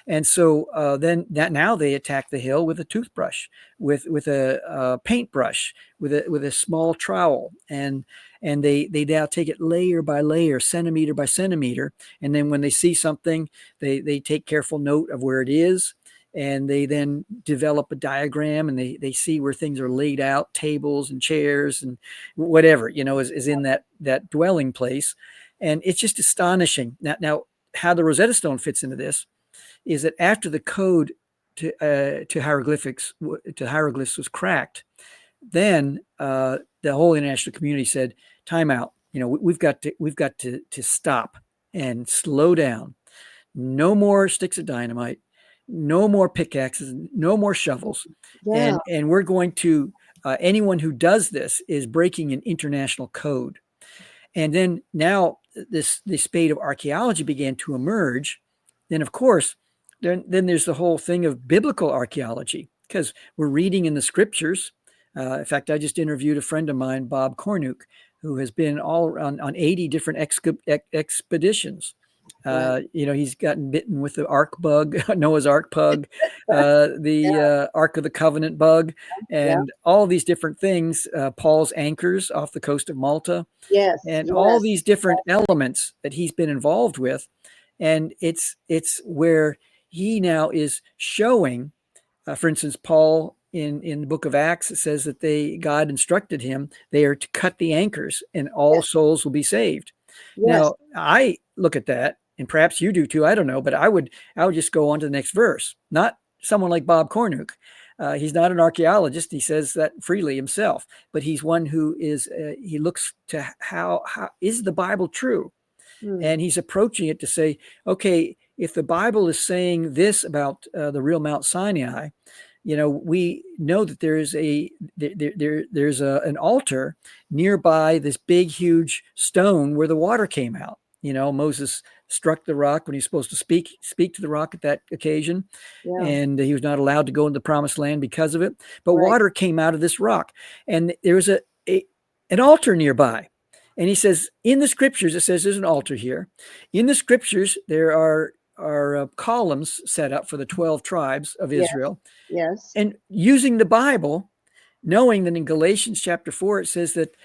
And so then now they attack the hill with a toothbrush, with a paintbrush, with a small trowel, and they now take it layer by layer, centimeter by centimeter, and then when they see something, they take careful note of where it is, and they then develop a diagram, and they see where things are laid out, tables and chairs and whatever is in that dwelling place, and it's just astonishing. Now how the Rosetta Stone fits into this is that after the code to hieroglyphics was cracked, then the whole international community said, "Time out. We've got to stop and slow down. No more sticks of dynamite, no more pickaxes, no more shovels, Yeah. and we're going to anyone who does this is breaking an international code." And then now this spate of archaeology began to emerge. Then, of course, then there's the whole thing of biblical archaeology, because we're reading in the scriptures. In fact, I just interviewed a friend of mine, Bob Cornuke, who has been all around on 80 different expeditions. Wow. He's gotten bitten with the Ark bug, Noah's Ark bug, the Ark of the Covenant bug, Yeah. and all these different things. Paul's anchors off the coast of Malta, Yes. and Yes. all these different elements that he's been involved with. And it's where he now is showing, for instance, Paul in the book of Acts, it says that God instructed him, they are to cut the anchors and all Yes. souls will be saved. Yes. Now, I look at that, and perhaps you do too, I don't know, but I would just go on to the next verse. Not someone like Bob Cornuke. He's not an archaeologist. He says that freely himself, but he's one who is, he looks to how is the Bible true? Hmm. And he's approaching it to say, okay, if the Bible is saying this about the real Mount Sinai, we know that there's an altar nearby this big, huge stone where the water came out. Moses struck the rock when he's supposed to speak to the rock at that occasion, Yeah. and he was not allowed to go into the promised land because of it. But Right. water came out of this rock, and there was an altar nearby. And he says, in the scriptures, it says there's an altar here. In the scriptures, there are columns set up for the 12 tribes of Yes. Israel. Yes. And using the Bible, knowing that in Galatians chapter 4, it says that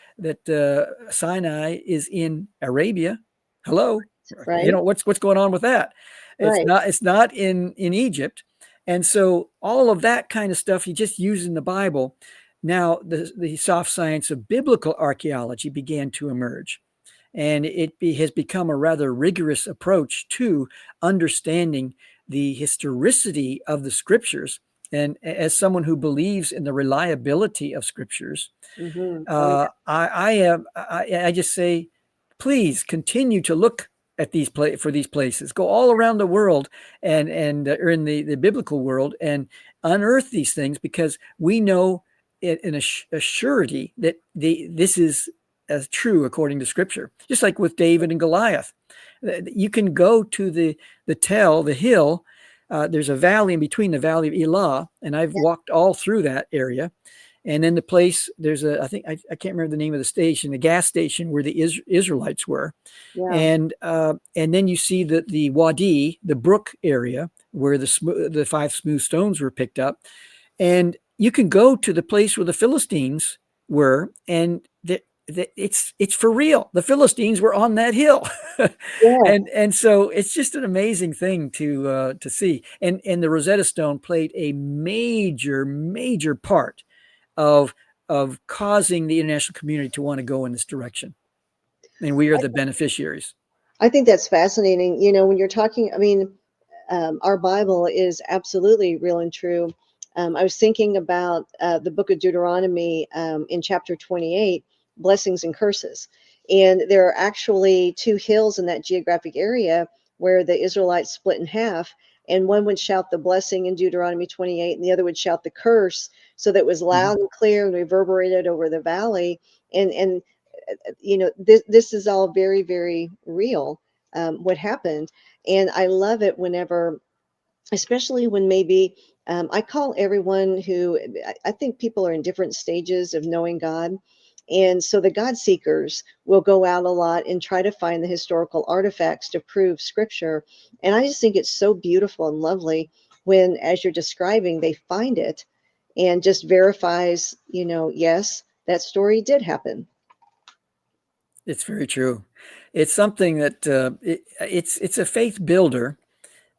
Sinai is in Arabia. Hello. Right. What's going on with that? Right. It's not in Egypt. And so all of that kind of stuff, he just used in the Bible. Now the soft science of biblical archaeology began to emerge, and it has become a rather rigorous approach to understanding the historicity of the scriptures. And as someone who believes in the reliability of scriptures, Mm-hmm. Oh, yeah. I just say, please continue to look at these places. Go all around the world and or in the biblical world and unearth these things, because we know in a surety that this is as true according to Scripture. Just like with David and Goliath, you can go to the hill. There's a valley in between, the valley of Elah, and I've walked all through that area. And then the place, there's I can't remember the name of the station, the gas station where the Israelites were. Yeah. And then you see the Wadi, the brook area where the 5 smooth stones were picked up. And you can go to the place where the Philistines were, and it's for real. The Philistines were on that hill. Yeah. And so it's just an amazing thing to see. And the Rosetta Stone played a major part of causing the international community to want to go in this direction. And we are the beneficiaries. I think that's fascinating. When you're talking, I mean, our Bible is absolutely real and true. I was thinking about the book of Deuteronomy in chapter 28, blessings and curses. And there are actually 2 hills in that geographic area where the Israelites split in half. And one would shout the blessing in Deuteronomy 28, and the other would shout the curse. So that was loud and clear and reverberated over the valley. And this is all very, very real, what happened. And I love it whenever especially when maybe I call everyone who I think people are in different stages of knowing God. And so the God seekers will go out a lot and try to find the historical artifacts to prove scripture. And I just think it's so beautiful and lovely when, as you're describing, they find it and just verifies, yes, that story did happen. It's very true. It's something that it's a faith builder.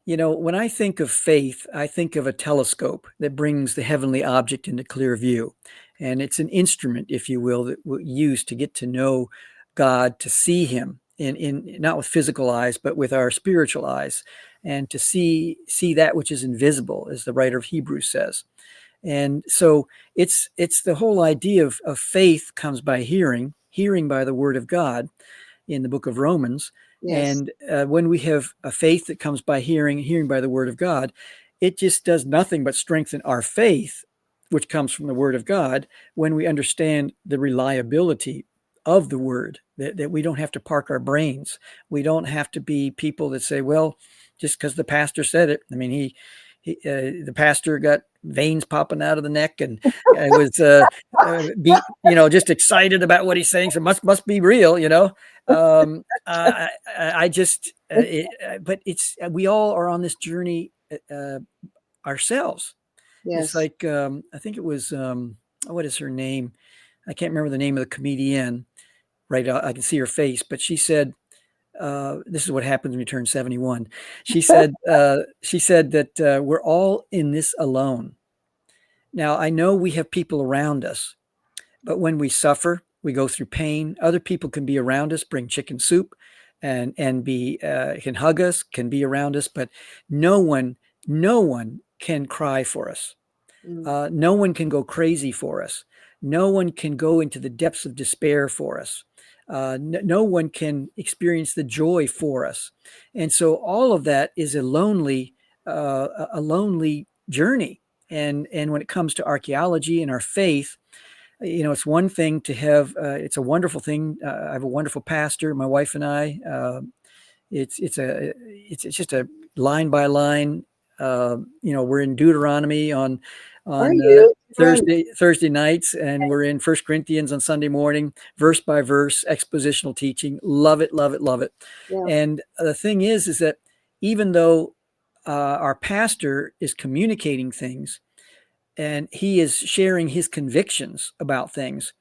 When I think of faith, I think of a telescope that brings the heavenly object into clear view. And it's an instrument, if you will, that we use to get to know God, to see him in not with physical eyes, but with our spiritual eyes, and to see that which is invisible, as the writer of Hebrews says. And so it's the whole idea of faith comes by hearing by the word of God in the book of Romans. Yes. And when we have a faith that comes by hearing by the word of God, it just does nothing but strengthen our faith, which comes from the word of God, when we understand the reliability of the word, that we don't have to park our brains. We don't have to be people that say, well, just because the pastor said it. I mean, the pastor got veins popping out of the neck, and I was just excited about what he's saying. So must be real, I just, but we all are on this journey ourselves. It's Yes. like, I think it was, what is her name? I can't remember the name of the comedian. Right. I can see her face, but she said, this is what happens when you turn 71. She said that we're all in this alone. Now, I know we have people around us, but when we suffer, we go through pain. Other people can be around us, bring chicken soup, and be can hug us, can be around us, but no one can cry for us. Mm. No one can go crazy for us. No one can go into the depths of despair for us. No one can experience the joy for us. And so all of that is a lonely journey. And when it comes to archaeology and our faith, it's one thing to have. It's a wonderful thing. I have a wonderful pastor, my wife and I. It's just a line by line. We're in Deuteronomy on Are you? Run. Thursday nights, and we're in First Corinthians on Sunday morning, verse by verse, expositional teaching. Love it, love it, love it. Yeah. And the thing is that even though our pastor is communicating things and he is sharing his convictions about things,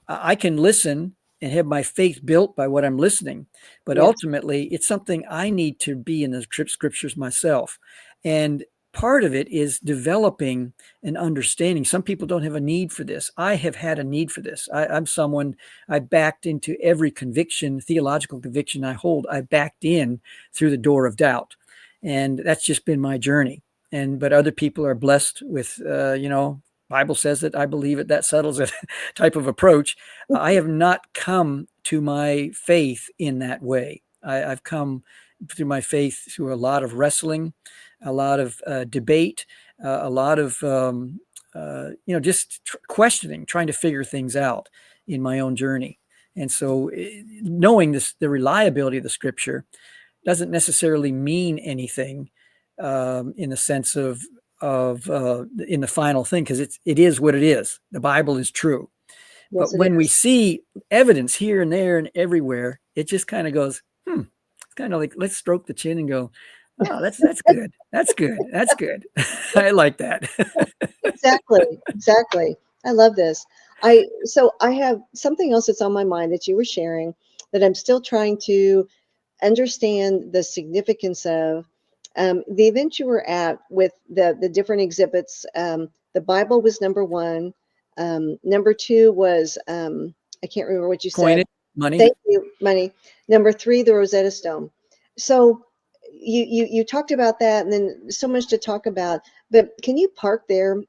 I can listen and have my faith built by what I'm listening. But Yes. ultimately, it's something I need to be in the scriptures myself. And part of it is developing an understanding. Some people don't have a need for this. I have had a need for this. I'm someone, I backed into every conviction, theological conviction I hold. I backed in through the door of doubt. And that's just been my journey. But other people are blessed with, Bible says it, I believe it, that settles it type of approach. I have not come to my faith in that way. I've come through my faith through a lot of wrestling, a lot of debate, a lot of, just questioning, trying to figure things out in my own journey. And so knowing the reliability of the scripture doesn't necessarily mean anything in the sense of in the final thing, because it is what it is. The Bible is true. Yes, But it when we is. see evidence here and there and everywhere, it just kind of goes, it's kind of like, let's stroke the chin and go, oh, that's good. That's good. That's good. I like that. Exactly. Exactly. I love this. I have something else that's on my mind that you were sharing that I'm still trying to understand the significance of. The event you were at with the different exhibits. The Bible was number one. Number two was I can't remember what you said. Coinage, money. Thank you, money. Number three, the Rosetta Stone. So you talked about that, and then so much to talk about. But can you park there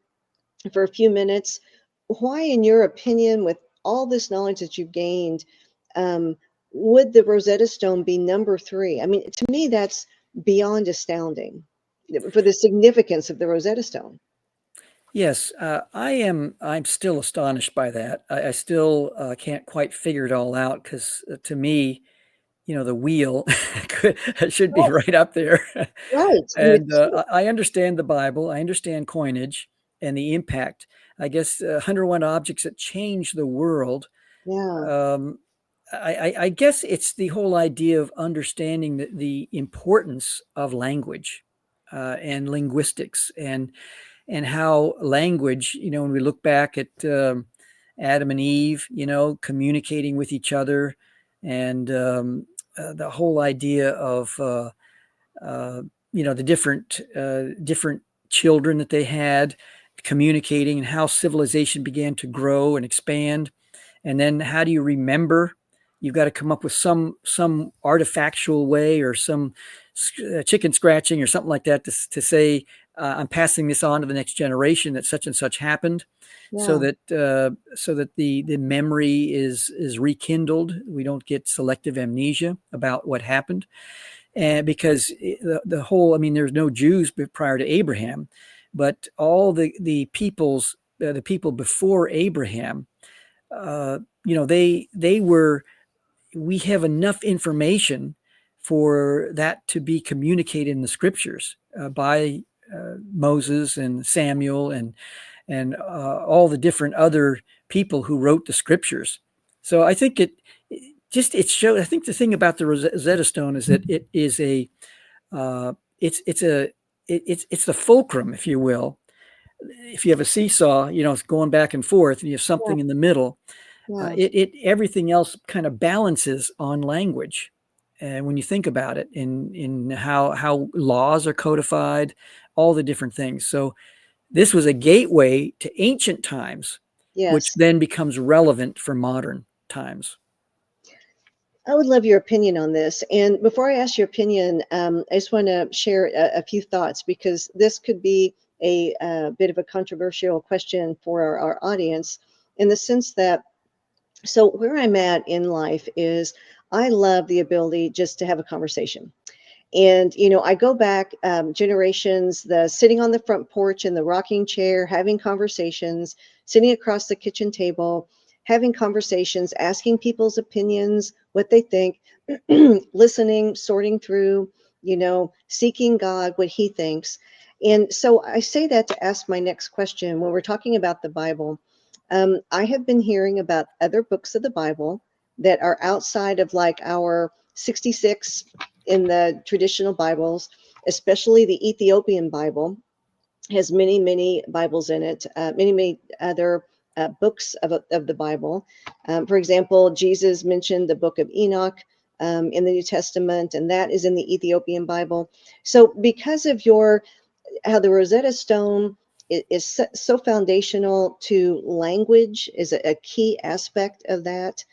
for a few minutes? Why, in your opinion, with all this knowledge that you've gained, um, would the Rosetta Stone be number three? I mean, to me, that's beyond astounding for the significance of the Rosetta Stone. Yes, I'm still astonished by that. I still can't quite figure it all out, because to me, the wheel should be right up there. Right. You would And I understand the Bible. I understand coinage and the impact. I guess 101 objects that change the world. yeah. Um, I guess it's the whole idea of understanding the importance of language and linguistics and how language, when we look back at Adam and Eve, communicating with each other, and the whole idea of the different children that they had communicating, and how civilization began to grow and expand. And then how do you remember? You've got to come up with some artifactual way, or some chicken scratching or something like that to say, I'm passing this on to the next generation that such and such happened, so Yeah. that the memory is rekindled. We don't get selective amnesia about what happened. And because the whole, there's no Jews prior to Abraham, but all the people before Abraham, they were. We have enough information for that to be communicated in the scriptures by Moses and Samuel and all the different other people who wrote the scriptures. So I think it shows. I think the thing about the Rosetta Stone is that it is it's the fulcrum, if you will. If you have a seesaw, it's going back and forth, and you have something in the middle. Yeah. Everything else kind of balances on language, and when you think about it, in how laws are codified, all the different things. So this was a gateway to ancient times, which Yes. then becomes relevant for modern times. I would love your opinion on this. And before I ask your opinion, I just want to share a few thoughts, because this could be a bit of a controversial question for our audience, in the sense that, so where I'm at in life is I love the ability just to have a conversation. And, I go back generations, the sitting on the front porch in the rocking chair, having conversations, sitting across the kitchen table, having conversations, asking people's opinions, what they think, listening, sorting through, seeking God, what he thinks. And so I say that to ask my next question. When we're talking about the Bible, I have been hearing about other books of the Bible that are outside of like our 66 in the traditional Bibles, especially the Ethiopian Bible has many, many Bibles in it, many other books of the Bible. For example, Jesus mentioned the book of Enoch in the New Testament, and that is in the Ethiopian Bible. So because of how the Rosetta Stone is so foundational to language, is a key aspect of that.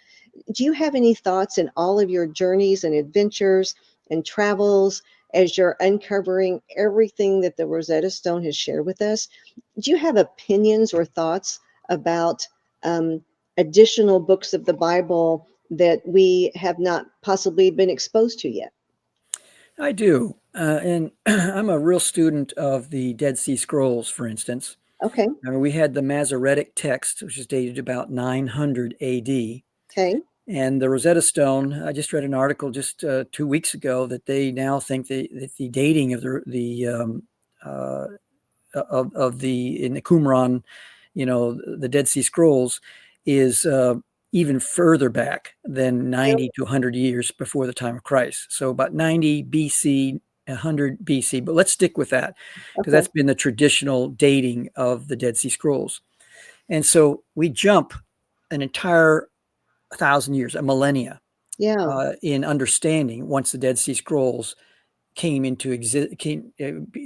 Do you have any thoughts in all of your journeys and adventures and travels as you're uncovering everything that the Rosetta Stone has shared with us? Do you have opinions or thoughts about additional books of the Bible that we have not possibly been exposed to yet? I do. And I'm a real student of the Dead Sea Scrolls, for instance. Okay. We had the Masoretic text, which is dated about 900 AD. Okay. And the Rosetta Stone, I just read an article just 2 weeks ago that they now think that the dating of in the Qumran, the Dead Sea Scrolls, is even further back than 90 to 100 years before the time of Christ. So about 90 BC, 100 BC. But let's stick with that, because that's been the traditional dating of the Dead Sea Scrolls. And so we jump an entire 1,000 years, a millennia, in understanding once the Dead Sea Scrolls came into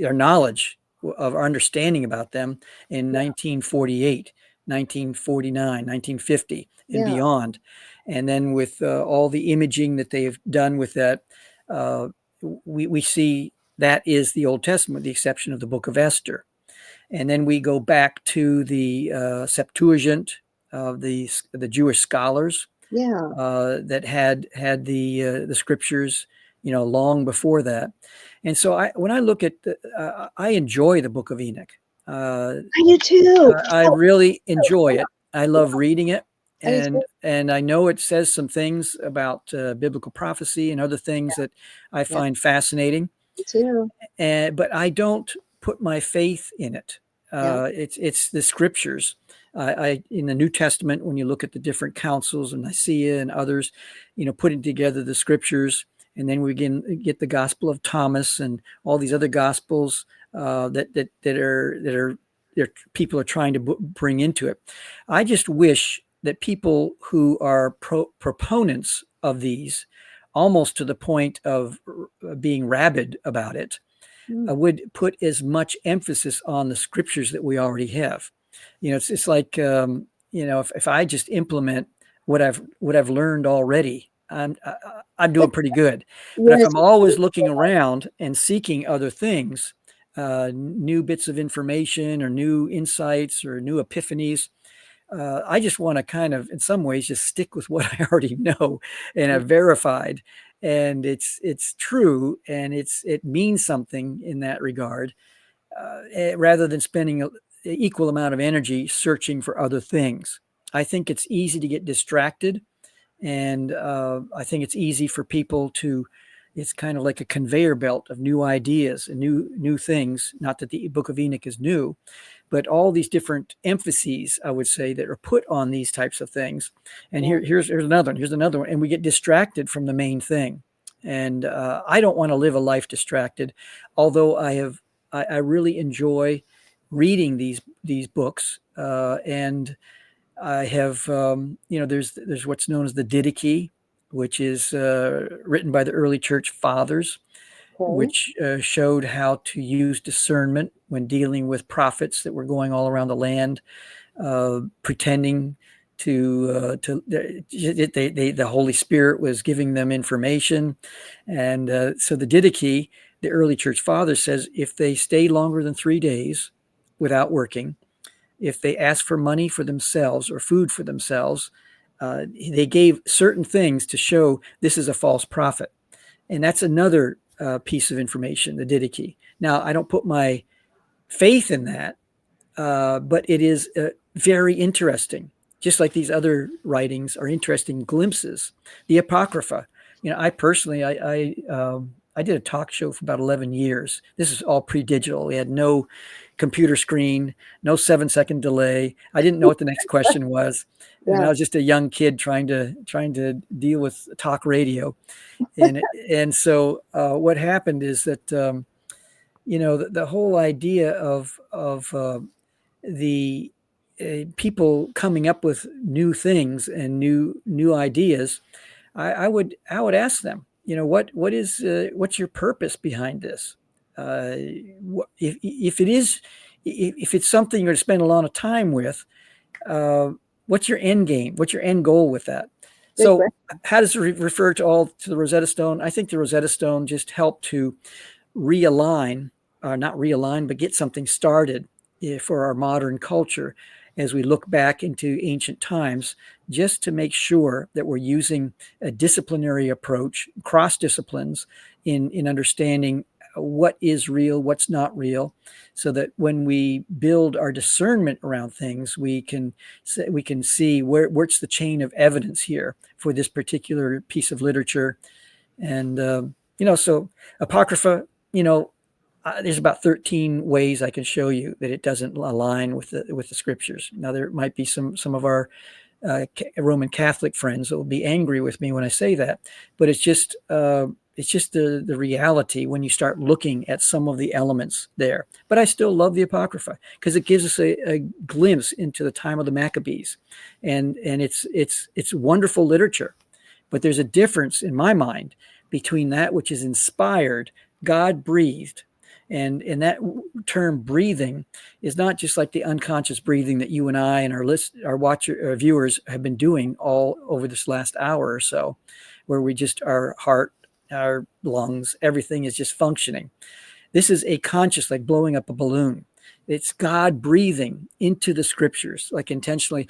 our knowledge of our understanding about them in 1948, 1949, 1950, and beyond. And then with all the imaging that they've done with that, we see that is the Old Testament, with the exception of the book of Esther. And then we go back to the Septuagint of the Jewish scholars that had the scriptures, long before that. And so when I look at I enjoy the book of Enoch. I do too. I really enjoy it. I love reading it. I do too. And I know it says some things about biblical prophecy and other things that I Yeah, find fascinating, me too. but I don't put my faith in it. Yeah. It's the scriptures. I in the New Testament, when you look at the different councils and Nicaea and others, putting together the scriptures, and then we get the Gospel of Thomas and all these other gospels that people are trying to bring into it. I just wish that people who are proponents of these, almost to the point of being rabid about it, Mm. would put as much emphasis on the scriptures that we already have. It's like if I just implement what I've learned already, I'm doing pretty good. But if Yes. I'm always looking around and seeking other things, new bits of information or new insights or new epiphanies, I just want to kind of, in some ways, just stick with what I already know and have verified, and it's true, and it means something in that regard, rather than spending an equal amount of energy searching for other things. I think it's easy to get distracted, and I think it's easy for people to. It's kind of like a conveyor belt of new ideas and new things. Not that the Book of Enoch is new, but all these different emphases, I would say, that are put on these types of things. And Yeah. here's another one. Here's another one, and we get distracted from the main thing. And I don't want to live a life distracted, although I really enjoy reading these books, and I have there's what's known as the Didache, which is written by the early church fathers, Okay. which showed how to use discernment when dealing with prophets that were going all around the land, pretending the Holy Spirit was giving them information. And so the Didache, the early church father says, if they stay longer than 3 days without working, if they ask for money for themselves or food for themselves, they gave certain things to show this is a false prophet. And that's another piece of information, the Didache. Now, I don't put my faith in that, but it is very interesting. Just like these other writings are interesting glimpses. The Apocrypha. I personally, I did a talk show for about 11 years. This is all pre-digital. We had no computer screen, no 7-second delay. I didn't know what the next question was, and Yeah. I was just a young kid trying to deal with talk radio. And so what happened is that the whole idea of the people coming up with new things and new ideas, I would ask them, what's your purpose behind this? If it's something you're going to spend a lot of time with, what's your end game? What's your end goal with that? Good So question. how does it refer to the Rosetta Stone? I think the Rosetta Stone just helped to realign, not realign, but get something started for our modern culture as we look back into ancient times, just to make sure that we're using a disciplinary approach, cross disciplines, in understanding what is real, what's not real, so that when we build our discernment around things, we can see where's the chain of evidence here for this particular piece of literature. And so Apocrypha, there's about 13 ways I can show you that it doesn't align with the scriptures. Now, there might be some of our Roman Catholic friends that will be angry with me when I say that, but it's just the reality when you start looking at some of the elements there. But I still love the Apocrypha because it gives us a glimpse into the time of the Maccabees, and it's wonderful literature. But there's a difference in my mind between that which is inspired, God breathed. And that term breathing is not just like the unconscious breathing that you and I and our viewers have been doing all over this last hour or so, where our heart, our lungs, everything is just functioning. This is a conscious, like blowing up a balloon. It's God breathing into the scriptures, like intentionally,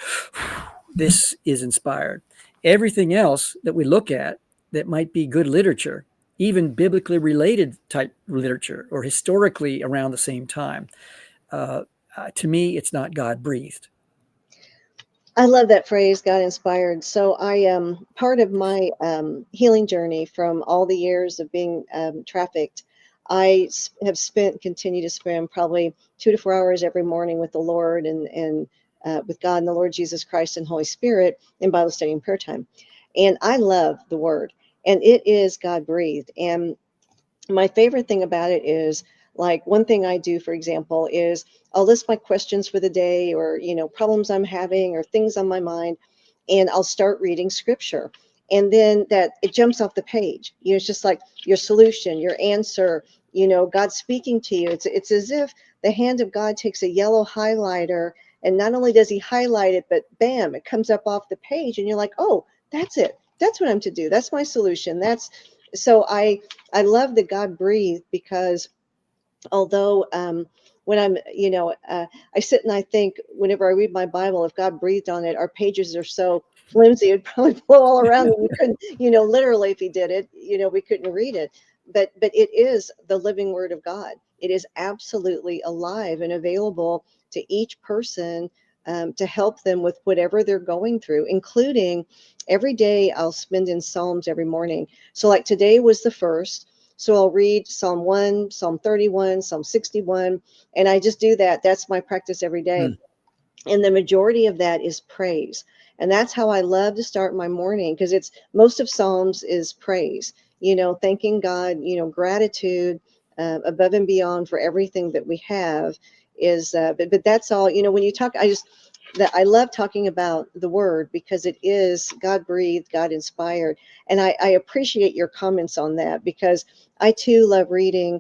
this is inspired. Everything else that we look at that might be good literature, even biblically related type literature or historically around the same time, to me, it's not God breathed. I love that phrase, God inspired. So I part of my healing journey from all the years of being trafficked. Have spent, continue to spend probably 2 to 4 hours every morning with the Lord and with God and the Lord Jesus Christ and Holy Spirit in Bible study and prayer time. And I love the Word, and it is God breathed. And my favorite thing about it is, like, one thing I do, for example, is I'll list my questions for the day, or problems I'm having or things on my mind, and I'll start reading scripture, and then that it jumps off the page. It's just like your solution, your answer, God speaking to you. It's as if the hand of God takes a yellow highlighter, and not only does he highlight it, but bam, it comes up off the page, and you're like, oh, that's it, that's what I'm to do, that's my solution. That's so I love that God breathed, because although when I sit and I think, whenever I read my Bible, if God breathed on it, our pages are so flimsy, it'd probably blow all around, and we couldn't, literally, if he did it, we couldn't read it. But it is the living Word of God. It is absolutely alive and available to each person, to help them with whatever they're going through, including every day I'll spend in Psalms every morning. So like today was the first. So I'll read Psalm 1, Psalm 31, Psalm 61, and I just do that. That's my practice every day. Mm. And the majority of that is praise. And that's how I love to start my morning, because it's most of Psalms is praise, thanking God, gratitude, above and beyond for everything that we have is, but that's all, when you talk, I love talking about the Word, because it is God breathed, God inspired. And I appreciate your comments on that, because I too love reading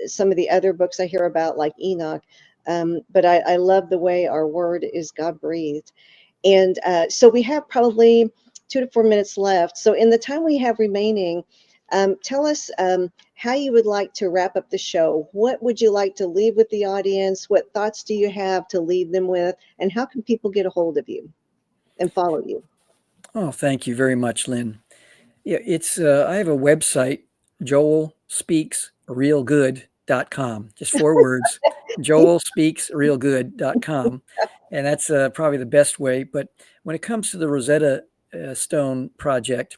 some of the other books I hear about, like Enoch. But I love the way our Word is God breathed. And so we have probably 2 to 4 minutes left. So in the time we have remaining, tell us how you would like to wrap up the show. What would you like to leave with the audience? What thoughts do you have to leave them with? And how can people get a hold of you and follow you? Oh, thank you very much, Lynn. Yeah, it's I have a website, joelspeaksrealgood.com, just 4 words, joelspeaksrealgood.com, and that's probably the best way. But when it comes to the Rosetta Stone project,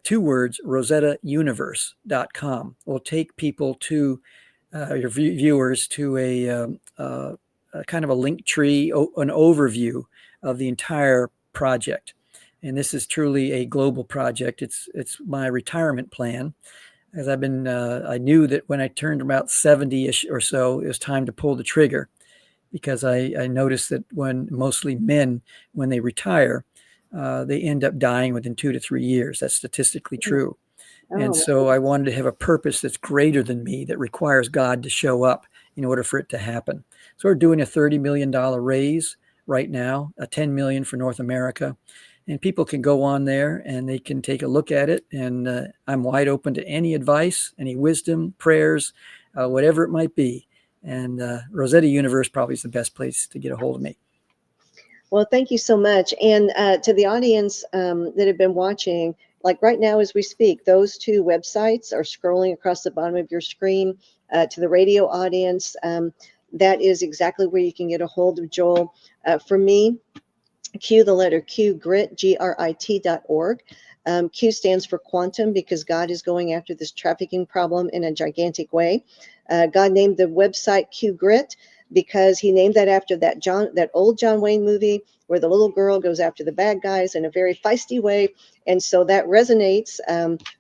2 words, rosettauniverse.com, will take people to your viewers to a kind of a link tree, an overview of the entire project. And this is truly a global project. It's my retirement plan, as I knew that when I turned about 70-ish or so, it was time to pull the trigger, because I noticed that mostly men, when they retire, they end up dying within 2 to 3 years. That's statistically true. And so I wanted to have a purpose that's greater than me, that requires God to show up in order for it to happen. So we're doing a $30 million raise right now, a $10 million for North America. And people can go on there and they can take a look at it. And I'm wide open to any advice, any wisdom, prayers, whatever it might be. And Rosetta Universe probably is the best place to get a hold of me. Well, thank you so much. And to the audience that have been watching, like right now as we speak, those 2 websites are scrolling across the bottom of your screen. To the radio audience, that is exactly where you can get a hold of Joel. For me, the letter Q, grit, GRIT.org. Q stands for quantum, because God is going after this trafficking problem in a gigantic way. God named the website Q Grit because he named that after that old John Wayne movie where the little girl goes after the bad guys in a very feisty way. And so that resonates.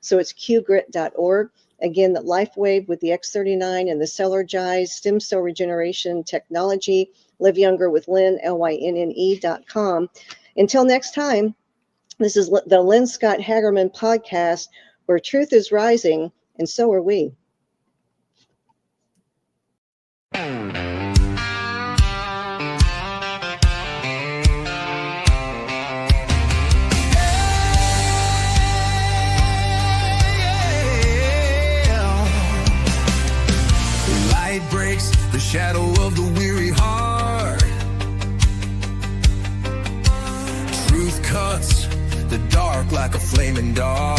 So it's qgrit.org. Again, the LifeWave with the X39 and the Cellergize stem cell regeneration technology. Live Younger with Lynne, LYNNE.com. Until next time, this is the Lynne Scott Haggerman Podcast, where truth is rising, and so are we. Light breaks the shadow of the weary heart. Truth cuts the dark like a flaming dart.